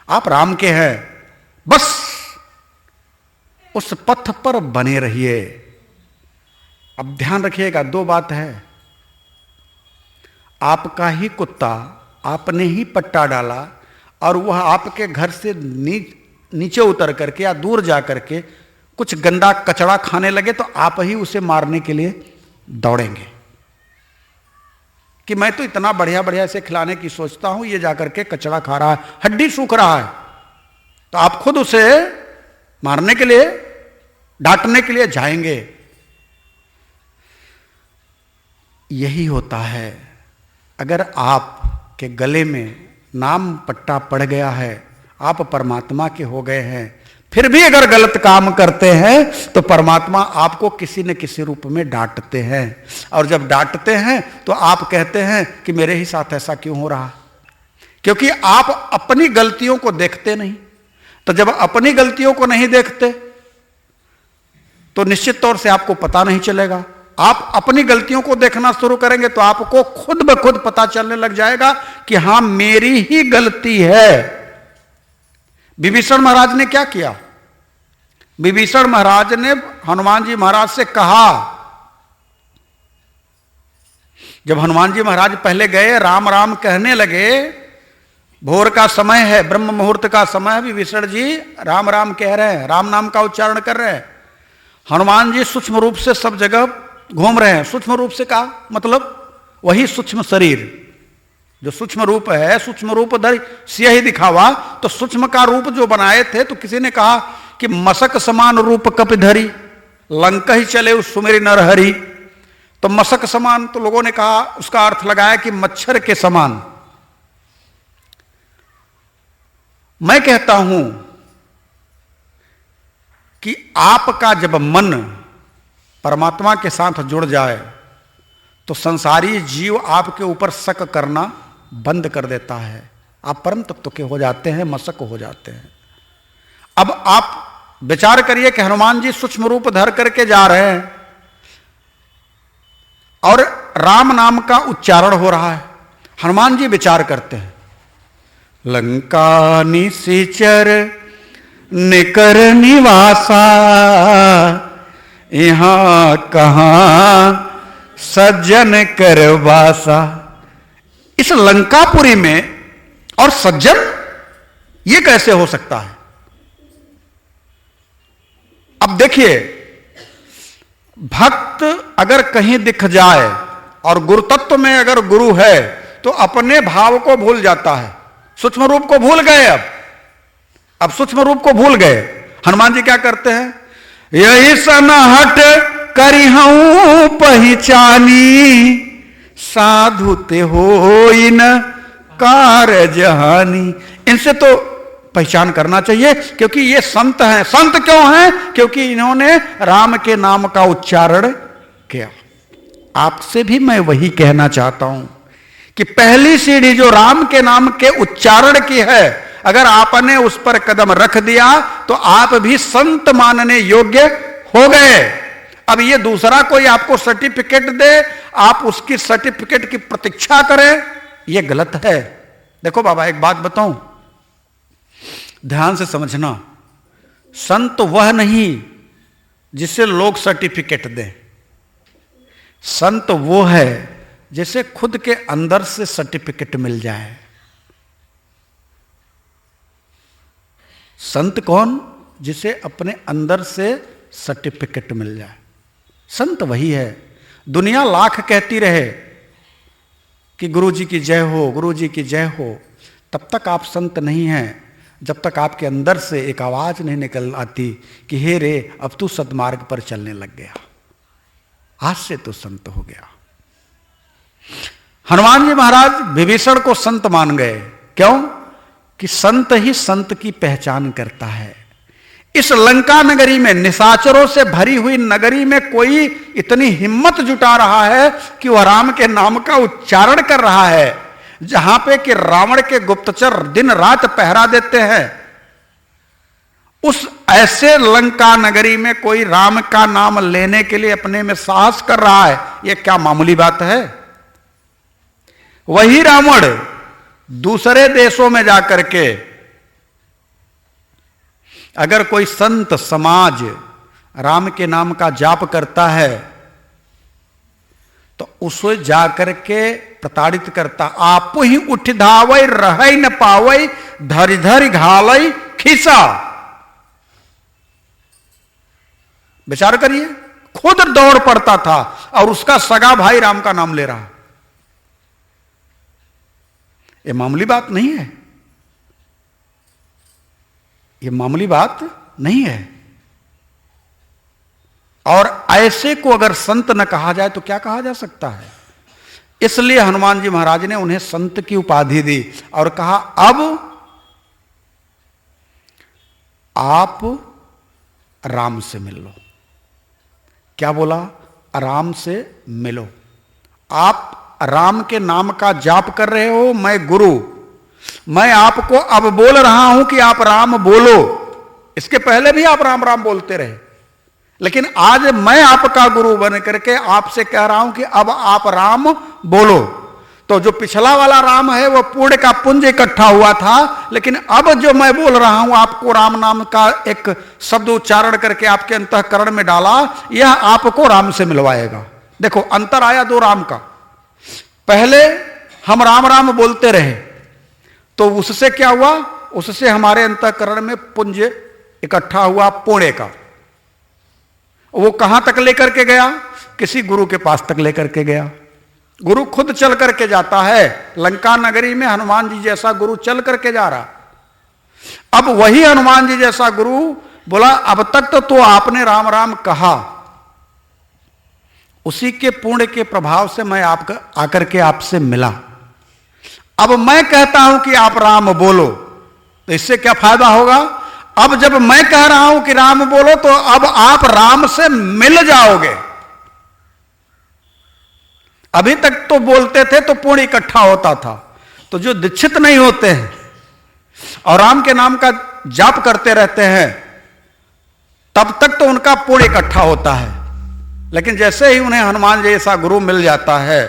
A: आप राम के हैं, बस उस पथ पर बने रहिए। अब ध्यान रखिएगा, दो बात है। आपका ही कुत्ता, आपने ही पट्टा डाला और वह आपके घर से नीचे उतर करके या दूर जा करके कुछ गंदा कचड़ा खाने लगे, तो आप ही उसे मारने के लिए दौड़ेंगे कि मैं तो इतना बढ़िया बढ़िया से खिलाने की सोचता हूं, ये जाकर के कचड़ा खा रहा है, हड्डी सूख रहा है। तो आप खुद उसे मारने के लिए, डांटने के लिए जाएंगे। यही होता है, अगर आपके गले में नाम पट्टा पड़ गया है, आप परमात्मा के हो गए हैं, फिर भी अगर गलत काम करते हैं तो परमात्मा आपको किसी न किसी रूप में डांटते हैं। और जब डांटते हैं तो आप कहते हैं कि मेरे ही साथ ऐसा क्यों हो रहा, क्योंकि आप अपनी गलतियों को देखते नहीं। तो जब अपनी गलतियों को नहीं देखते तो निश्चित तौर से आपको पता नहीं चलेगा। आप अपनी गलतियों को देखना शुरू करेंगे तो आपको खुद ब खुद पता चलने लग जाएगा कि हां, मेरी ही गलती है। विभीषण महाराज ने क्या किया? विभीषण महाराज ने हनुमान जी महाराज से कहा, जब हनुमान जी महाराज पहले गए, राम राम कहने लगे, भोर का समय है, ब्रह्म मुहूर्त का समय है, विभीषण जी राम राम कह रहे हैं, राम नाम का उच्चारण कर रहे हैं। हनुमान जी सूक्ष्म रूप से सब जगह घूम रहे हैं। सूक्ष्म रूप से का मतलब वही सूक्ष्म शरीर, जो सूक्ष्म रूप है, सूक्ष्म रूप धरि सियहि दिखावा। तो सूक्ष्म का रूप जो बनाए थे, तो किसी ने कहा कि मशक समान रूप कपिधरी, लंका ही चले उस सुमेरी नरहरि। तो मशक समान, तो लोगों ने कहा, उसका अर्थ लगाया कि मच्छर के समान। मैं कहता हूं कि आपका जब मन परमात्मा के साथ जुड़ जाए तो संसारी जीव आपके ऊपर शक करना बंद कर देता है। आप परम तत्व के हो जाते हैं, मशक हो जाते हैं। अब आप विचार करिए कि हनुमान जी सूक्ष्म रूप धर करके जा रहे हैं और राम नाम का उच्चारण हो रहा है। हनुमान जी विचार करते हैं, लंका निशिचर निकर निवासा, यहां कहां सज्जन करवासा। इस लंकापुरी में और सज्जन, ये कैसे हो सकता है? अब देखिए, भक्त अगर कहीं दिख जाए और गुरुतत्व में अगर गुरु है तो अपने भाव को भूल जाता है, सूक्ष्म रूप को भूल गए। अब सूक्ष्म रूप को भूल गए। हनुमान जी क्या करते हैं? यही सनहट करी हूं पहचानी, साधु ते होई न कारजहानी। इनसे तो पहचान करना चाहिए, क्योंकि ये संत हैं। संत क्यों हैं? क्योंकि इन्होंने राम के नाम का उच्चारण किया। आपसे भी मैं वही कहना चाहता हूं कि पहली सीढ़ी जो राम के नाम के उच्चारण की है, अगर आपने उस पर कदम रख दिया तो आप भी संत मानने योग्य हो गए। अब ये दूसरा कोई आपको सर्टिफिकेट दे, आप उसकी सर्टिफिकेट की प्रतीक्षा करें, यह गलत है। देखो बाबा, एक बात बताऊं, ध्यान से समझना। संत वह नहीं जिसे लोग सर्टिफिकेट दें। संत वो है जिसे खुद के अंदर से सर्टिफिकेट मिल जाए। संत कौन? जिसे अपने अंदर से सर्टिफिकेट मिल जाए। संत वही है। दुनिया लाख कहती रहे कि गुरु जी की जय हो, गुरु जी की जय हो, तब तक आप संत नहीं हैं जब तक आपके अंदर से एक आवाज नहीं निकल आती कि हे रे, अब तू सद्मार्ग पर चलने लग गया। आज से तो संत हो गया। हनुमान जी महाराज विभीषण को संत मान गए। क्यों? कि संत ही संत की पहचान करता है। इस लंका नगरी में, निशाचरों से भरी हुई नगरी में कोई इतनी हिम्मत जुटा रहा है कि वह राम के नाम का उच्चारण कर रहा है, जहां पे कि रावण के गुप्तचर दिन रात पहरा देते हैं। उस ऐसे लंका नगरी में कोई राम का नाम लेने के लिए अपने में साहस कर रहा है, यह क्या मामूली बात है? वही रावण दूसरे देशों में जाकर के अगर कोई संत समाज राम के नाम का जाप करता है तो उसे जाकर के प्रताड़ित करता। आप ही उठ धावई रहई न पावई, धरि धरि घालई खिसा। विचार करिए, खुद दौड़ पड़ता था और उसका सगा भाई राम का नाम ले रहा। ये मामूली बात नहीं है, ये मामूली बात नहीं है। और ऐसे को अगर संत न कहा जाए तो क्या कहा जा सकता है? इसलिए हनुमान जी महाराज ने उन्हें संत की उपाधि दी और कहा अब आप राम से मिल लो। क्या बोला? राम से मिलो। आप राम के नाम का जाप कर रहे हो, मैं गुरु, मैं आपको अब बोल रहा हूं कि आप राम बोलो। इसके पहले भी आप राम राम बोलते रहे, लेकिन आज मैं आपका गुरु बन करके आपसे कह रहा हूं कि अब आप राम बोलो। तो जो पिछला वाला राम है वो पुण्य का पुंज इकट्ठा हुआ था, लेकिन अब जो मैं बोल रहा हूं आपको राम नाम का एक शब्द उच्चारण करके आपके अंतःकरण में डाला, यह आपको राम से मिलवाएगा। देखो अंतर आया दो राम का। पहले हम राम राम बोलते रहे तो उससे क्या हुआ? उससे हमारे अंतःकरण में पुंज इकट्ठा हुआ पुण्य का। वो कहां तक लेकर के गया? किसी गुरु के पास तक लेकर के गया। गुरु खुद चल करके जाता है। लंका नगरी में हनुमान जी जैसा गुरु चल करके जा रहा। अब वही हनुमान जी जैसा गुरु बोला अब तक तो आपने राम राम कहा, उसी के पुण्य के प्रभाव से मैं आपका आकर के आपसे मिला। अब मैं कहता हूं कि आप राम बोलो, तो इससे क्या फायदा होगा? अब जब मैं कह रहा हूं कि राम बोलो तो अब आप राम से मिल जाओगे। अभी तक तो बोलते थे तो पुण्य इकट्ठा होता था, तो जो दीक्षित नहीं होते हैं और राम के नाम का जाप करते रहते हैं तब तक तो उनका पुण्य इकट्ठा होता है। लेकिन जैसे ही उन्हें हनुमान जैसा गुरु मिल जाता है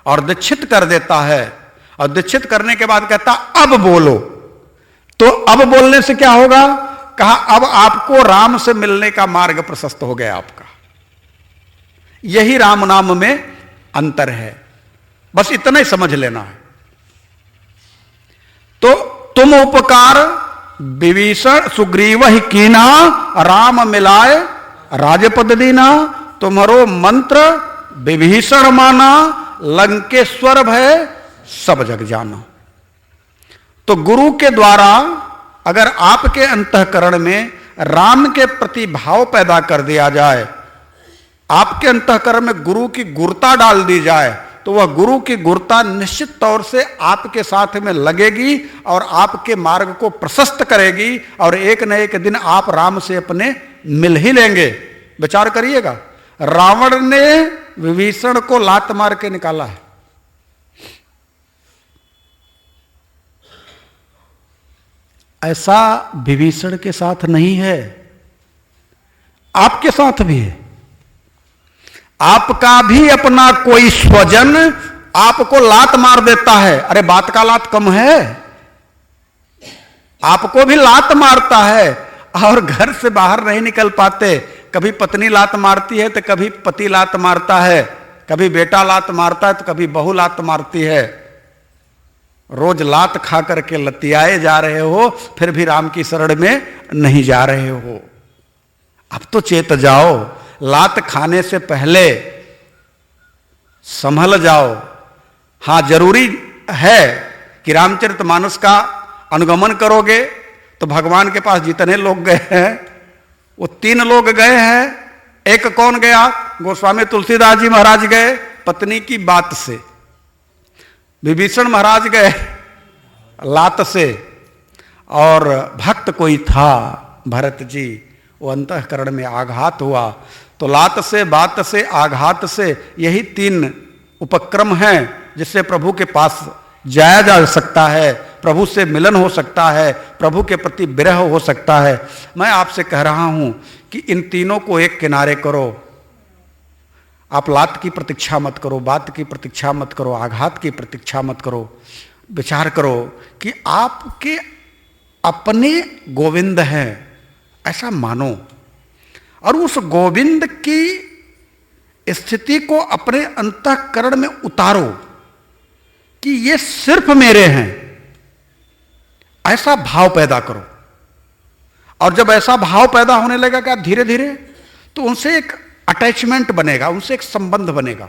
A: और दीक्षित कर देता है, और दीक्षित करने के बाद कहता अब बोलो, तो अब बोलने से क्या होगा? कहा अब आपको राम से मिलने का मार्ग प्रशस्त हो गया आपका। यही राम नाम में अंतर है, बस इतना ही समझ लेना है। तो तुम उपकार विभीषण सुग्रीव ही कीना, राम मिलाए राजपद दीना। तुम्हारो मंत्र विभीषण माना, लंकेश्वर भय सब जग जाना। तो गुरु के द्वारा अगर आपके अंतःकरण में राम के प्रति भाव पैदा कर दिया जाए, आपके अंतःकरण में गुरु की गुरता डाल दी जाए, तो वह गुरु की गुरता निश्चित तौर से आपके साथ में लगेगी और आपके मार्ग को प्रशस्त करेगी, और एक न एक दिन आप राम से अपने मिल ही लेंगे। विचार करिएगा, रावण ने विभीषण को लात मार के निकाला है। ऐसा विभीषण के साथ नहीं है, आपके साथ भी है। आपका भी अपना कोई स्वजन आपको लात मार देता है। अरे बात का लात कम है, आपको भी लात मारता है और घर से बाहर नहीं निकल पाते। कभी पत्नी लात मारती है तो कभी पति लात मारता है, कभी बेटा लात मारता है तो कभी बहू लात मारती है। रोज लात खा करके लतियाए जा रहे हो, फिर भी राम की शरण में नहीं जा रहे हो। अब तो चेत जाओ, लात खाने से पहले संभल जाओ। हां, जरूरी है कि रामचरितमानस का अनुगमन करोगे तो भगवान के पास जितने लोग गए हैं वो 3 लोग गए हैं, एक कौन गया? गोस्वामी तुलसीदास जी महाराज गए पत्नी की बात से, विभीषण महाराज गए लात से, और भक्त कोई था भरत जी, वो अंतःकरण में आघात हुआ। तो लात से, बात से, आघात से, यही 3 उपक्रम हैं जिससे प्रभु के पास जाया जा सकता है, प्रभु से मिलन हो सकता है, प्रभु के प्रति विरह हो सकता है। मैं आपसे कह रहा हूं कि इन तीनों को एक किनारे करो। आप लात की प्रतीक्षा मत करो, बात की प्रतीक्षा मत करो, आघात की प्रतीक्षा मत करो। विचार करो कि आपके अपने गोविंद हैं, ऐसा मानो, और उस गोविंद की स्थिति को अपने अंतःकरण में उतारो कि ये सिर्फ मेरे हैं, ऐसा भाव पैदा करो। और जब ऐसा भाव पैदा होने लगेगा धीरे धीरे, तो उनसे एक अटैचमेंट बनेगा, उनसे एक संबंध बनेगा।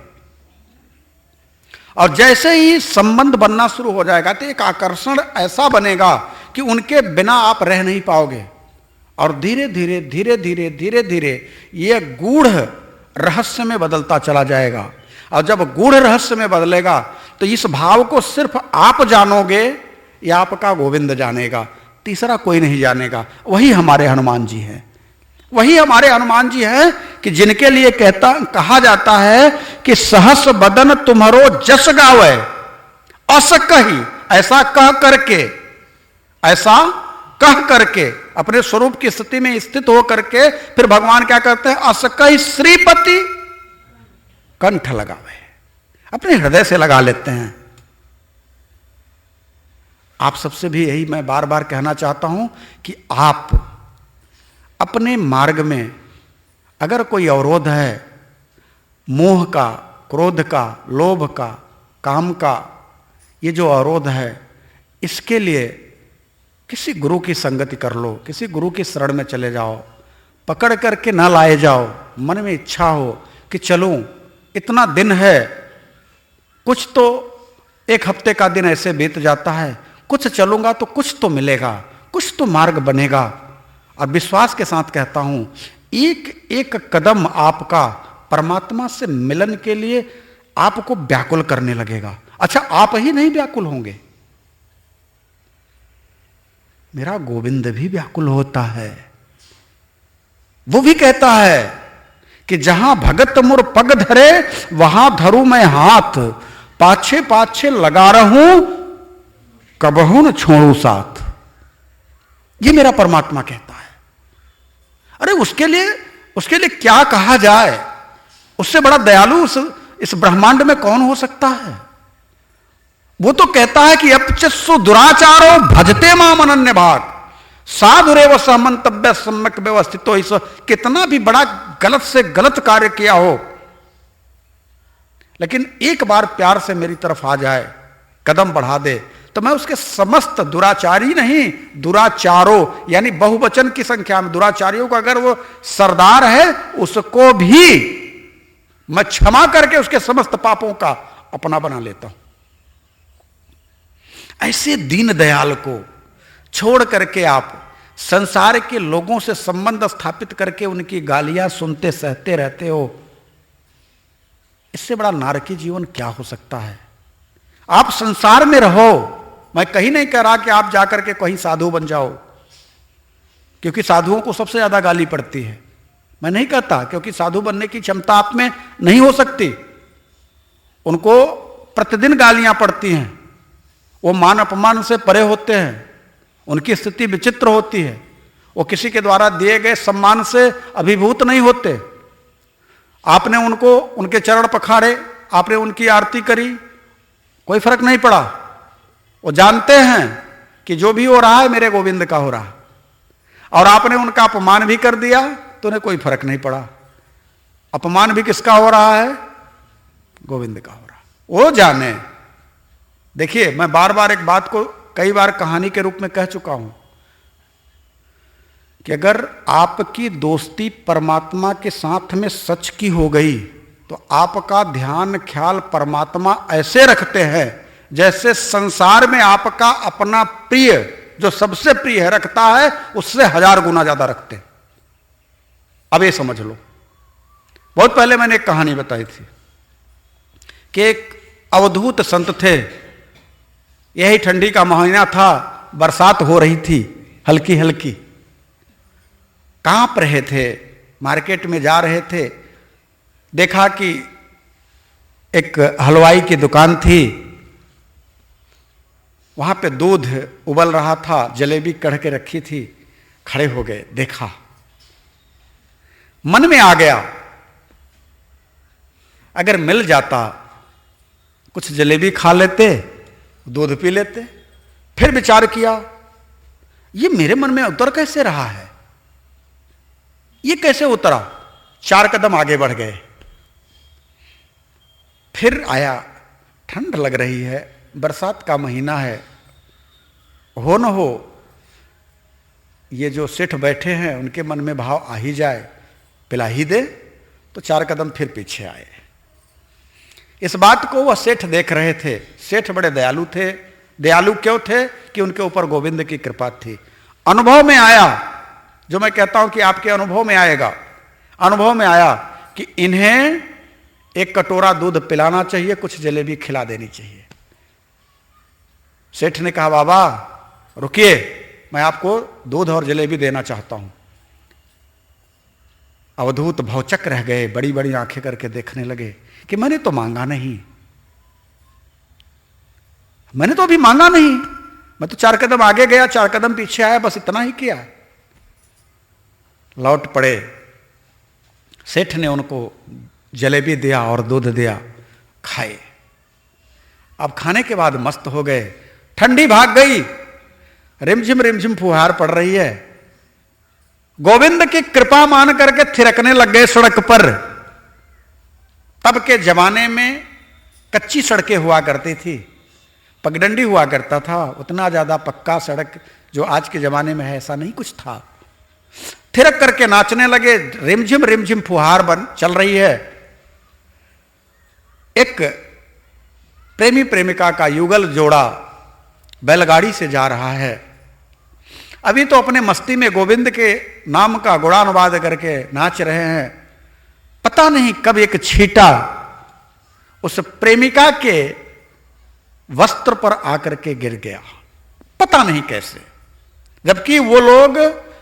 A: और जैसे ही संबंध बनना शुरू हो जाएगा तो एक आकर्षण ऐसा बनेगा कि उनके बिना आप रह नहीं पाओगे। और धीरे धीरे धीरे धीरे धीरे धीरे ये गूढ़ रहस्य में बदलता चला जाएगा। और जब गूढ़ रहस्य में बदलेगा तो इस भाव को सिर्फ आप जानोगे या आपका गोविंद जानेगा, तीसरा कोई नहीं जानेगा। वही हमारे हनुमान जी हैं, वही हमारे हनुमान जी हैं कि जिनके लिए कहा जाता है कि सहस बदन तुम्हारो जस गावे अस कही। ऐसा कह करके अपने स्वरूप की स्थिति में स्थित हो करके फिर भगवान क्या करते हैं? अस कही श्रीपति कंठ लगावे, अपने हृदय से लगा लेते हैं। आप सबसे भी यही मैं बार बार कहना चाहता हूं कि आप अपने मार्ग में अगर कोई अवरोध है, मोह का, क्रोध का, लोभ का, काम का, ये जो अवरोध है, इसके लिए किसी गुरु की संगति कर लो, किसी गुरु की शरण में चले जाओ। पकड़ करके ना लाए जाओ, मन में इच्छा हो कि चलूं, इतना दिन है, कुछ तो 1 हफ्ते का दिन ऐसे बीत जाता है, कुछ चलूंगा तो कुछ तो मिलेगा, कुछ तो मार्ग बनेगा। और विश्वास के साथ कहता हूं, एक एक कदम आपका परमात्मा से मिलन के लिए आपको व्याकुल करने लगेगा। अच्छा, आप ही नहीं व्याकुल होंगे, मेरा गोविंद भी व्याकुल होता है। वो भी कहता है कि जहां भगत मुर पग धरे वहां धरू मैं हाथ, पाछे पाछे लगा रहूं कबहू न छोड़ू साथ। ये मेरा परमात्मा कहता है। अरे उसके लिए क्या कहा जाए? उससे बड़ा दयालु इस ब्रह्मांड में कौन हो सकता है? वो तो कहता है कि अपचित्सु दुराचारो भजते माम अनन्य भाग साधुरेव सहमंतव्य सम्यक व्यवस्थितो। इस कितना भी बड़ा गलत से गलत कार्य किया हो, लेकिन एक बार प्यार से मेरी तरफ आ जाए, कदम बढ़ा दे, तो मैं उसके समस्त दुराचारी नहीं, दुराचारों यानी बहुवचन की संख्या में दुराचारियों को अगर वो सरदार है, उसको भी मैं क्षमा करके उसके समस्त पापों का अपना बना लेता हूं। ऐसे दीन दयाल को छोड़ करके आप संसार के लोगों से संबंध स्थापित करके उनकी गालियां सुनते सहते रहते हो। इससे बड़ा नारकी जीवन क्या हो सकता है? आप संसार में रहो। मैं कहीं नहीं कह रहा कि आप जाकर के कहीं साधु बन जाओ, क्योंकि साधुओं को सबसे ज्यादा गाली पड़ती है। मैं नहीं कहता, क्योंकि साधु बनने की क्षमता आप में नहीं हो सकती। उनको प्रतिदिन गालियां पड़ती हैं, वो मान अपमान से परे होते हैं, उनकी स्थिति विचित्र होती है, वो किसी के द्वारा दिए गए सम्मान से अभिभूत नहीं होते। आपने उनको उनके चरण पखाड़े, आपने उनकी आरती करी, कोई फर्क नहीं पड़ा। वो जानते हैं कि जो भी हो रहा है मेरे गोविंद का हो रहा है। और आपने उनका अपमान भी कर दिया तो उन्हें कोई फर्क नहीं पड़ा। अपमान भी किसका हो रहा है? गोविंद का हो रहा है, वो जाने। देखिए, मैं बार बार एक बात को कई बार कहानी के रूप में कह चुका हूं कि अगर आपकी दोस्ती परमात्मा के साथ में सच की हो गई तो आपका ध्यान ख्याल परमात्मा ऐसे रखते हैं जैसे संसार में आपका अपना प्रिय जो सबसे प्रिय है रखता है, उससे 1000 गुना ज्यादा रखते हैं। अब ये समझ लो, बहुत पहले मैंने एक कहानी बताई थी कि एक अवधूत संत थे। यही ठंडी का महीना था, बरसात हो रही थी हल्की हल्की। कांप रहे थे, मार्केट में जा रहे थे, देखा कि एक हलवाई की दुकान थी, वहां पे दूध उबल रहा था, जलेबी कढ़ के रखी थी। खड़े हो गए, देखा, मन में आ गया अगर मिल जाता कुछ जलेबी खा लेते, दूध पी लेते। फिर विचार किया, ये मेरे मन में उतर कैसे रहा है, ये कैसे उतरा। 4 कदम आगे बढ़ गए। फिर आया, ठंड लग रही है, बरसात का महीना है, हो न हो ये जो सेठ बैठे हैं उनके मन में भाव आ ही जाए, पिला ही दे। तो 4 कदम फिर पीछे आए। इस बात को वह सेठ देख रहे थे। सेठ बड़े दयालु थे। दयालु क्यों थे? कि उनके ऊपर गोविंद की कृपा थी। अनुभव में आया, जो मैं कहता हूं कि आपके अनुभव में आएगा, अनुभव में आया कि इन्हें एक कटोरा दूध पिलाना चाहिए, कुछ जलेबी खिला देनी चाहिए। सेठ ने कहा, बाबा रुकिए, मैं आपको दूध और जलेबी देना चाहता हूं। अवधूत भौचक रह गए, बड़ी बड़ी आंखें करके देखने लगे कि मैंने तो मांगा नहीं, मैंने तो अभी मांगा नहीं, मैं तो 4 कदम आगे गया, 4 कदम पीछे आया, बस इतना ही किया। लौट पड़े। सेठ ने उनको जलेबी दिया और दूध दिया, खाए। अब खाने के बाद मस्त हो गए। ठंडी भाग गई, रिमझिम फुहार पड़ रही है। गोविंद की कृपा मान करके थिरकने लग गए सड़क पर। तब के जमाने में कच्ची सड़कें हुआ करती थी, पगडंडी हुआ करता था, उतना ज्यादा पक्का सड़क जो आज के जमाने में है ऐसा नहीं कुछ था। थिरक करके नाचने लगे, रिमझिम फुहार बन चल रही है। एक प्रेमी प्रेमिका का युगल जोड़ा बैलगाड़ी से जा रहा है। अभी तो अपने मस्ती में गोविंद के नाम का गुणानुवाद करके नाच रहे हैं। पता नहीं कब एक छींटा उस प्रेमिका के वस्त्र पर आकर के गिर गया, पता नहीं कैसे। जबकि वो लोग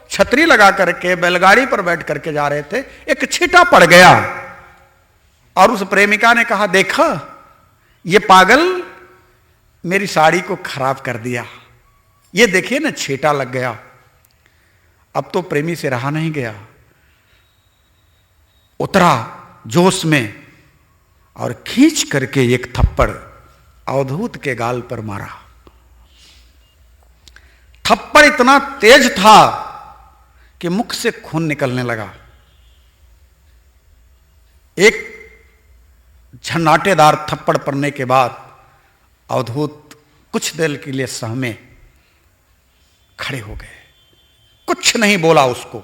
A: छतरी लगा करके बैलगाड़ी पर बैठ करके जा रहे थे, एक छींटा पड़ गया। और उस प्रेमिका ने कहा, देखा ये पागल मेरी साड़ी को खराब कर दिया, ये देखिए ना छींटा लग गया। अब तो प्रेमी से रहा नहीं गया, उतरा जोश में और खींच करके एक थप्पड़ अवधूत के गाल पर मारा। थप्पड़ इतना तेज था कि मुख से खून निकलने लगा। एक झन्नाटेदार थप्पड़ पड़ने के बाद अवधूत कुछ देर के लिए सहमे, खड़े हो गए, कुछ नहीं बोला उसको,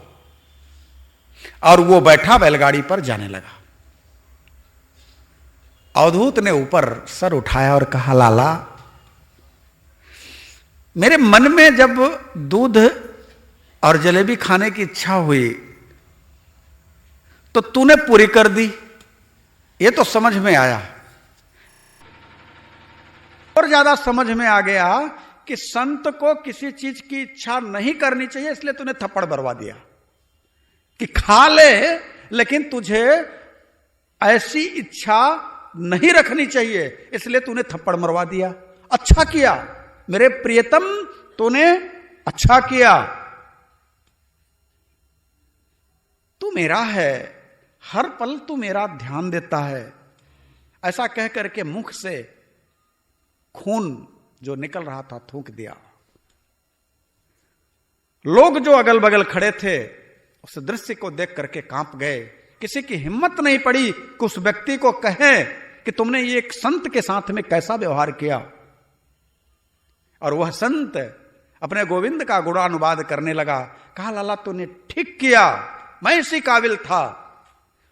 A: और वो बैठा बैलगाड़ी पर जाने लगा। अवधूत ने ऊपर सर उठाया और कहा, लाला मेरे मन में जब दूध और जलेबी खाने की इच्छा हुई तो तूने पूरी कर दी, ये तो समझ में आया। और ज्यादा समझ में आ गया कि संत को किसी चीज की इच्छा नहीं करनी चाहिए, इसलिए तूने थप्पड़ बरवा दिया कि खा ले, लेकिन तुझे ऐसी इच्छा नहीं रखनी चाहिए, इसलिए तूने थप्पड़ मरवा दिया। अच्छा किया मेरे प्रियतम, तूने अच्छा किया, तू मेरा है, हर पल तू मेरा ध्यान देता है। ऐसा कह करके मुख से खून जो निकल रहा था थूक दिया। लोग जो अगल बगल खड़े थे उस दृश्य को देख करके कांप गए। किसी की हिम्मत नहीं पड़ी कि उस व्यक्ति को कहे कि तुमने ये एक संत के साथ में कैसा व्यवहार किया। और वह संत अपने गोविंद का गुणानुवाद करने लगा। कहा, लाला तूने ठीक किया, मैं इसी काबिल था।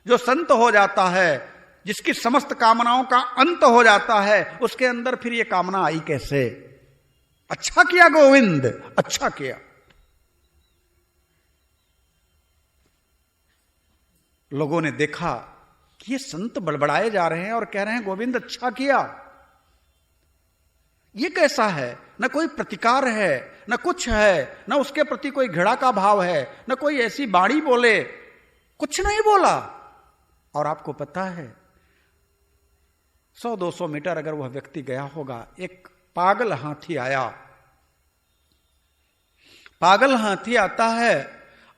A: जो संत हो जाता है, जिसकी समस्त कामनाओं का अंत हो जाता है, उसके अंदर फिर ये कामना आई कैसे? अच्छा किया गोविंद, अच्छा किया। लोगों ने देखा कि ये संत बड़बड़ाए जा रहे हैं और कह रहे हैं गोविंद अच्छा किया। ये कैसा है? न कोई प्रतिकार है, न कुछ है, न उसके प्रति कोई घृणा का भाव है, न कोई ऐसी बाणी बोले, कुछ नहीं बोला। और आपको पता है 100-200 मीटर अगर वह व्यक्ति गया होगा, एक पागल हाथी आया। पागल हाथी आता है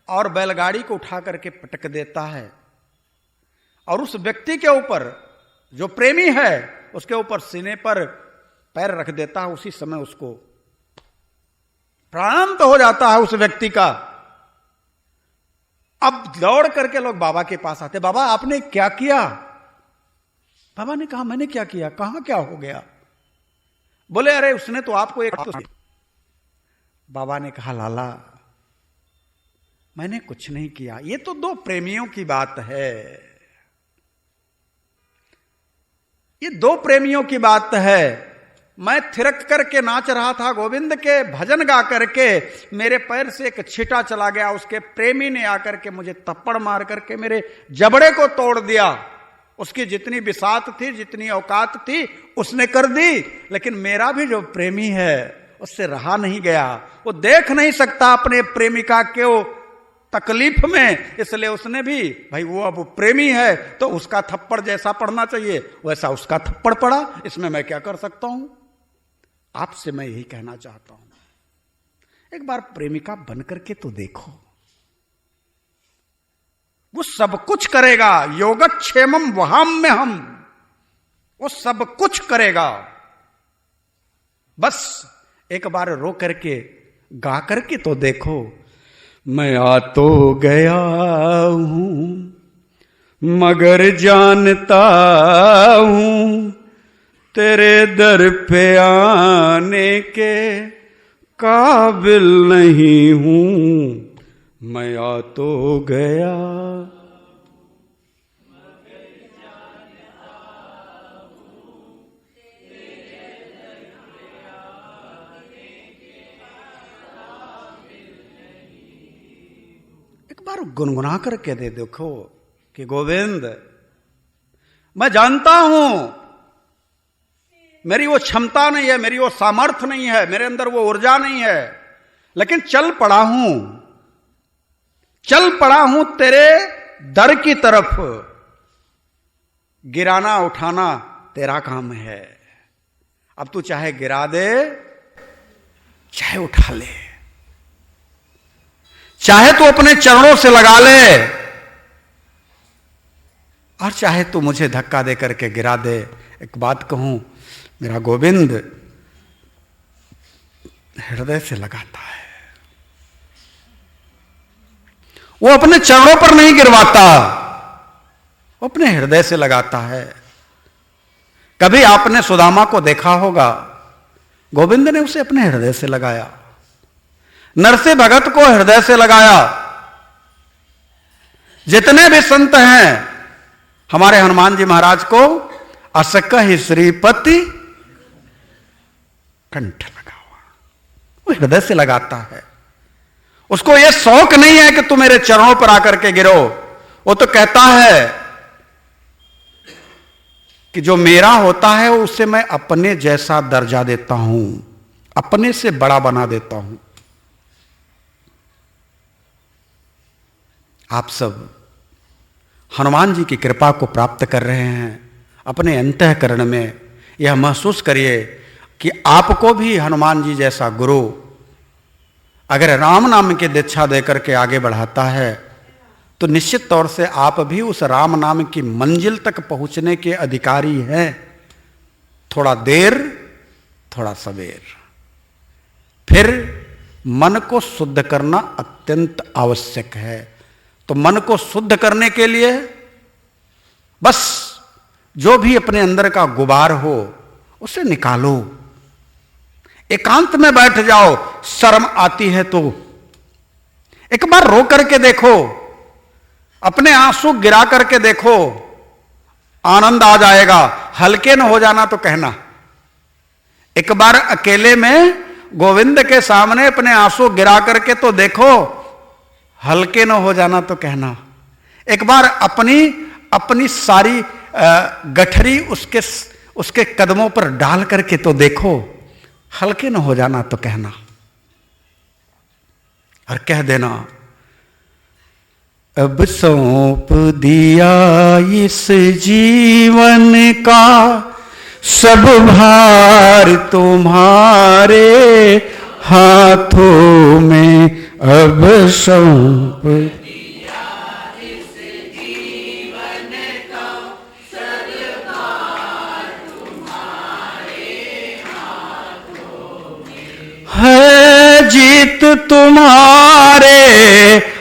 A: और बैलगाड़ी को उठा करके पटक देता है और उस व्यक्ति के ऊपर, जो प्रेमी है, उसके ऊपर सीने पर पैर रख देता है। उसी समय उसको प्राणांत हो जाता है उस व्यक्ति का। अब दौड़ करके लोग बाबा के पास आते, बाबा आपने क्या किया? बाबा ने कहा मैंने क्या किया? कहां क्या हो गया? बोले अरे उसने तो आपको एक तो। बाबा ने कहा लाला मैंने कुछ नहीं किया, ये तो दो प्रेमियों की बात है, ये दो प्रेमियों की बात है। मैं थिरक करके नाच रहा था, गोविंद के भजन गा करके मेरे पैर से एक छींटा चला गया, उसके प्रेमी ने आकर के मुझे थप्पड़ मार करके मेरे जबड़े को तोड़ दिया। उसकी जितनी बिसात थी, जितनी औकात थी, उसने कर दी, लेकिन मेरा भी जो प्रेमी है उससे रहा नहीं गया। वो देख नहीं सकता अपने प्रेमिका के वो तकलीफ में, इसलिए उसने भी, भाई वो अब प्रेमी है तो उसका थप्पड़ जैसा पड़ना चाहिए वैसा उसका थप्पड़ पड़ा। इसमें मैं क्या कर सकता हूं? आपसे मैं यही कहना चाहता हूं, एक बार प्रेमिका बन करके तो देखो। वो सब कुछ करेगा, योगक्षेमम वहाम्य हम, वो सब कुछ करेगा। बस एक बार रो करके गा करके तो देखो। मैं आ तो गया हूं मगर जानता हूं तेरे दर पे आने के काबिल नहीं हूं। मैं आ तो गया बार गुनगुना करके दे देखो कि गोविंद मैं जानता हूं मेरी वो क्षमता नहीं है, मेरी वो सामर्थ्य नहीं है, मेरे अंदर वो ऊर्जा नहीं है, लेकिन चल पड़ा हूं तेरे दर की तरफ। गिराना उठाना तेरा काम है। अब तू चाहे गिरा दे चाहे उठा ले, चाहे तू अपने चरणों से लगा ले और चाहे तू मुझे धक्का दे करके गिरा दे। एक बात कहूं, मेरा गोविंद हृदय से लगाता है, वो अपने चरणों पर नहीं गिरवाता, वो अपने हृदय से लगाता है। कभी आपने सुदामा को देखा होगा, गोविंद ने उसे अपने हृदय से लगाया। नरसिंह भगत को हृदय से लगाया। जितने भी संत हैं, हमारे हनुमान जी महाराज को असकहि श्रीपति कंठ लगा हुआ, वो हृदय से लगाता है। उसको यह शौक नहीं है कि तुम मेरे चरणों पर आकर के गिरो। वो तो कहता है कि जो मेरा होता है उसे मैं अपने जैसा दर्जा देता हूं, अपने से बड़ा बना देता हूं। आप सब हनुमान जी की कृपा को प्राप्त कर रहे हैं। अपने अंतःकरण में यह महसूस करिए कि आपको भी हनुमान जी जैसा गुरु अगर राम नाम की दीक्षा देकर के आगे बढ़ाता है तो निश्चित तौर से आप भी उस राम नाम की मंजिल तक पहुंचने के अधिकारी हैं। थोड़ा देर थोड़ा सवेर। फिर मन को शुद्ध करना अत्यंत आवश्यक है। तो मन को शुद्ध करने के लिए बस जो भी अपने अंदर का गुबार हो उसे निकालो। एकांत में बैठ जाओ। शर्म आती है तो एक बार रो करके देखो, अपने आंसू गिरा करके देखो, आनंद आ जाएगा। हल्के न हो जाना तो कहना। एक बार अकेले में गोविंद के सामने अपने आंसू गिरा करके तो देखो, हल्के न हो जाना तो कहना। एक बार अपनी अपनी सारी गठरी उसके कदमों पर डाल करके तो देखो, हल्के न हो जाना तो कहना और कह देना, अब सौंप दिया इस जीवन का सब भार तुम्हारे हाथों में, अब सौंप दिया इस जीवन का सब भार तुम्हारे हाथों में, है जीत तुम्हारे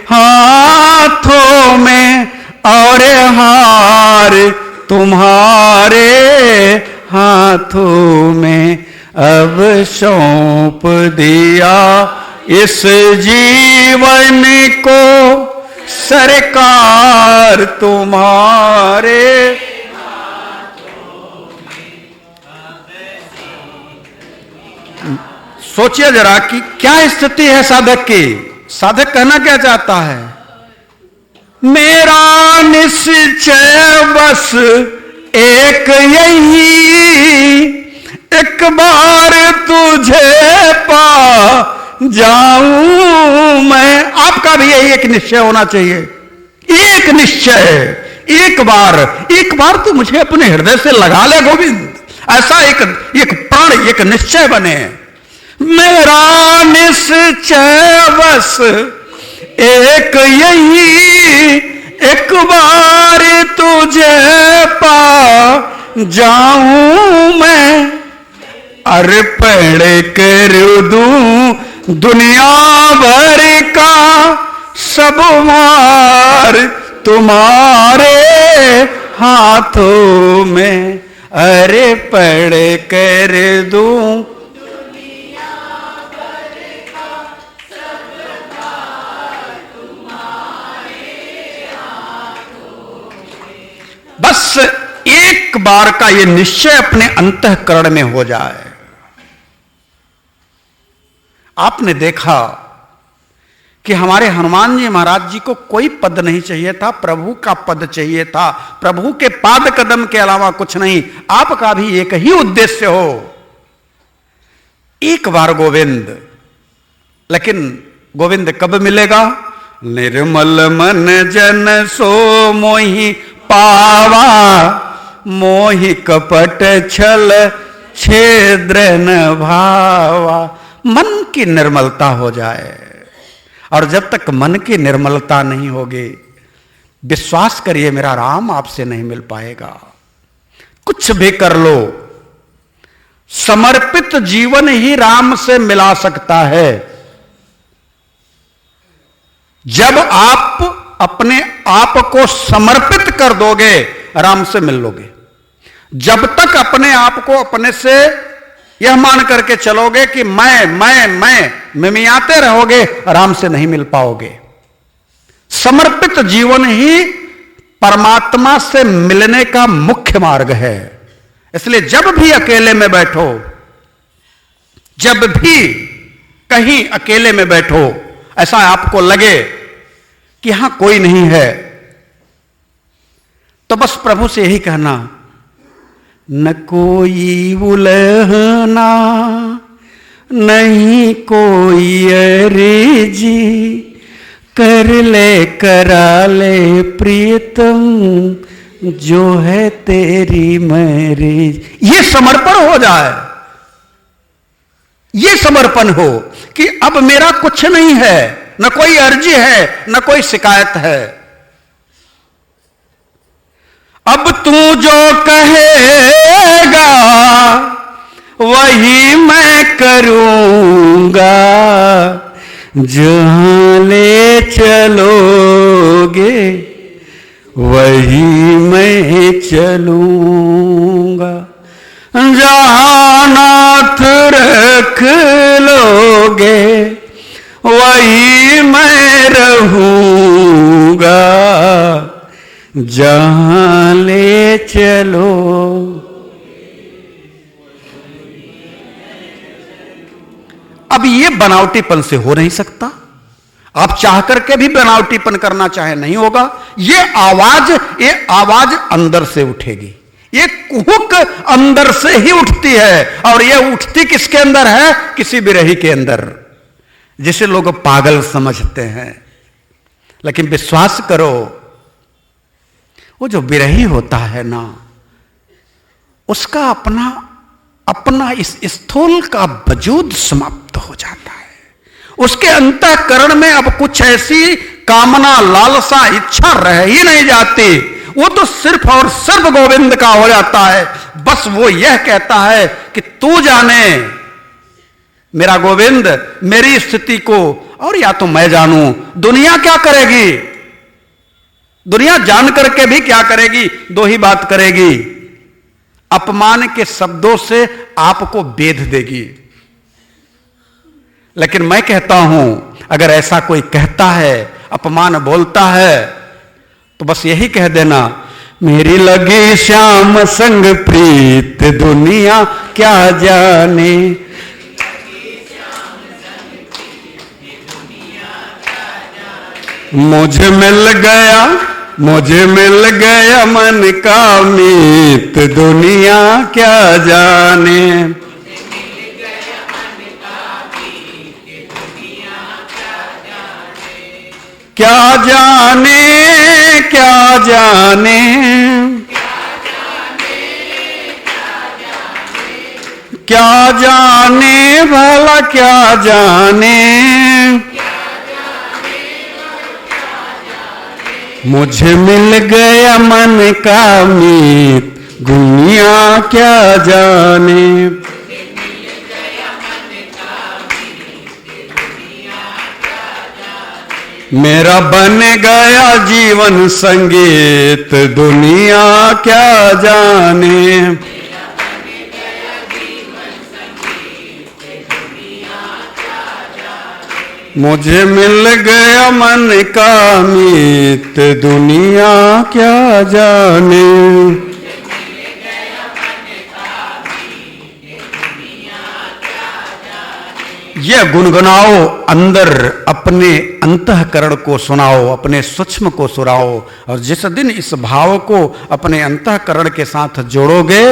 A: हाथों में और हार तुम्हारे हाथों में, अब सौंप दिया इस जीवन को सरकार तुम्हारे हाथों में, सोचिए जरा कि क्या स्थिति है साधक की। साधक कहना क्या चाहता है, मेरा निश्चय बस एक यही, एक बार तुझे पा जाऊं मैं। आपका भी यही एक निश्चय होना चाहिए, एक निश्चय, एक बार तू मुझे अपने हृदय से लगा ले गोविंद, ऐसा एक प्राण, एक निश्चय बने। मेरा निश्चय बस एक यही, एक बार तुझे पा जाऊं मैं, अर्पण कर दूं दुनिया भर का सब भार तुम्हारे हाथों में, अर्पण कर दूं दुनिया भर का सब भार तुम्हारे हाथों में। बस एक बार का ये निश्चय अपने अंतःकरण में हो जाए। आपने देखा कि हमारे हनुमान जी महाराज जी को कोई पद नहीं चाहिए था, प्रभु का पद चाहिए था, प्रभु के पाद कदम के अलावा कुछ नहीं। आपका भी एक ही उद्देश्य हो, एक बार गोविंद। लेकिन गोविंद कब मिलेगा? निर्मल मन जन सो मोहि पावा, मोहि कपट छल छेद्र न भावा। मन की निर्मलता हो जाए, और जब तक मन की निर्मलता नहीं होगी, विश्वास करिए मेरा राम आपसे नहीं मिल पाएगा। कुछ भी कर लो, समर्पित जीवन ही राम से मिला सकता है। जब आप अपने आप को समर्पित कर दोगे, राम से मिल लोगे। जब तक अपने आप को अपने से यह मान करके चलोगे कि मैं मिमियाते रहोगे, राम से नहीं मिल पाओगे। समर्पित जीवन ही परमात्मा से मिलने का मुख्य मार्ग है। इसलिए जब भी अकेले में बैठो, जब भी कहीं अकेले में बैठो, ऐसा आपको लगे कि यहां कोई नहीं है, तो बस प्रभु से यही कहना, न कोई उलहना, नहीं कोई अर्जी, कर ले करा ले प्रीतम, जो है तेरी मर्जी। ये समर्पण हो जाए, ये समर्पण हो कि अब मेरा कुछ नहीं है, न कोई अर्जी है, न कोई शिकायत है। अब तू जो कहेगा वही मैं करूंगा, जहां ले चलोगे वही मैं चलूंगा, जहां नाथ रख लोगे वही मैं रहूंगा, जहां ले चलो। अब ये बनावटीपन से हो नहीं सकता। आप चाह करके भी बनावटीपन करना चाहे नहीं होगा। ये आवाज अंदर से उठेगी, ये कुहुक अंदर से ही उठती है। और ये उठती किसके अंदर है? किसी बिरही के अंदर, जिसे लोग पागल समझते हैं। लेकिन विश्वास करो, वो जो बिरही होता है ना, उसका अपना इस स्थूल का वजूद समाप्त हो जाता है। उसके अंतःकरण में अब कुछ ऐसी कामना, लालसा, इच्छा रह ही नहीं जाती। वो तो सिर्फ और सिर्फ गोविंद का हो जाता है। बस वो यह कहता है कि तू जाने मेरा गोविंद मेरी स्थिति को, और या तो मैं जानूं। दुनिया क्या करेगी? दुनिया जान करके भी क्या करेगी? दो ही बात करेगी, अपमान के शब्दों से आपको बेध देगी। लेकिन मैं कहता हूं, अगर ऐसा कोई कहता है, अपमान बोलता है, तो बस यही कह देना, मेरी लगी श्याम संग प्रीत दुनिया क्या जाने। मुझे मिल गया मन का मीत दुनिया क्या जाने। क्या जाने, क्या जाने, क्या जाने भला क्या जाने। मुझे मिल गया मन का मीत दुनिया क्या जाने। मेरा बन गया जीवन संगीत दुनिया क्या जाने। मुझे मिल गया मन का मीत दुनिया क्या जाने। ये गुनगुनाओ, अंदर अपने अंतःकरण को सुनाओ, अपने सूक्ष्म को सुनाओ। और जिस दिन इस भाव को अपने अंतःकरण के साथ जोड़ोगे,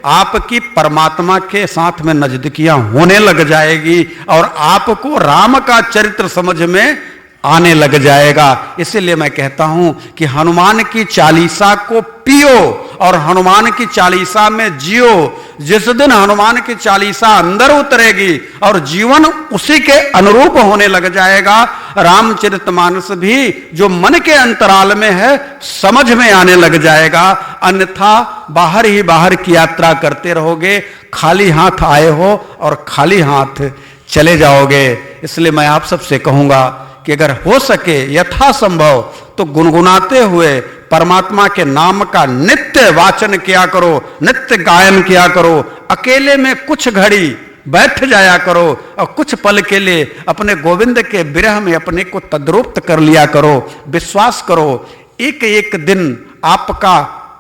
A: आपकी परमात्मा के साथ में नजदीकियां होने लग जाएगी और आपको राम का चरित्र समझ में आने लग जाएगा। इसीलिए मैं कहता हूं कि हनुमान की चालीसा को पियो और हनुमान की चालीसा में जियो। जिस दिन हनुमान की चालीसा अंदर उतरेगी और जीवन उसी के अनुरूप होने लग जाएगा, रामचरितमानस भी जो मन के अंतराल में है समझ में आने लग जाएगा। अन्यथा बाहर ही बाहर की यात्रा करते रहोगे, खाली हाथ आए हो और खाली हाथ चले जाओगे। इसलिए मैं आप सबसे कहूंगा कि अगर हो सके यथासंभव तो गुनगुनाते हुए परमात्मा के नाम का नित्य वाचन किया करो, नित्य गायन किया करो। अकेले में कुछ घड़ी बैठ जाया करो और कुछ पल के लिए अपने गोविंद के विरह में अपने को तद्रुप्त कर लिया करो। विश्वास करो, एक एक दिन आपका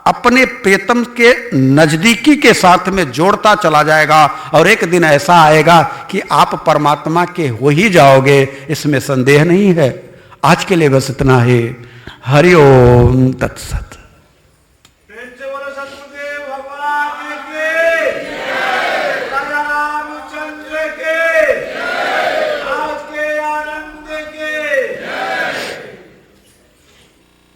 A: अपने प्रियतम के नजदीकी के साथ में जोड़ता चला जाएगा और एक दिन ऐसा आएगा कि आप परमात्मा के हो ही जाओगे, इसमें संदेह नहीं है। आज के लिए बस इतना ही। हरि ओम तत्सत।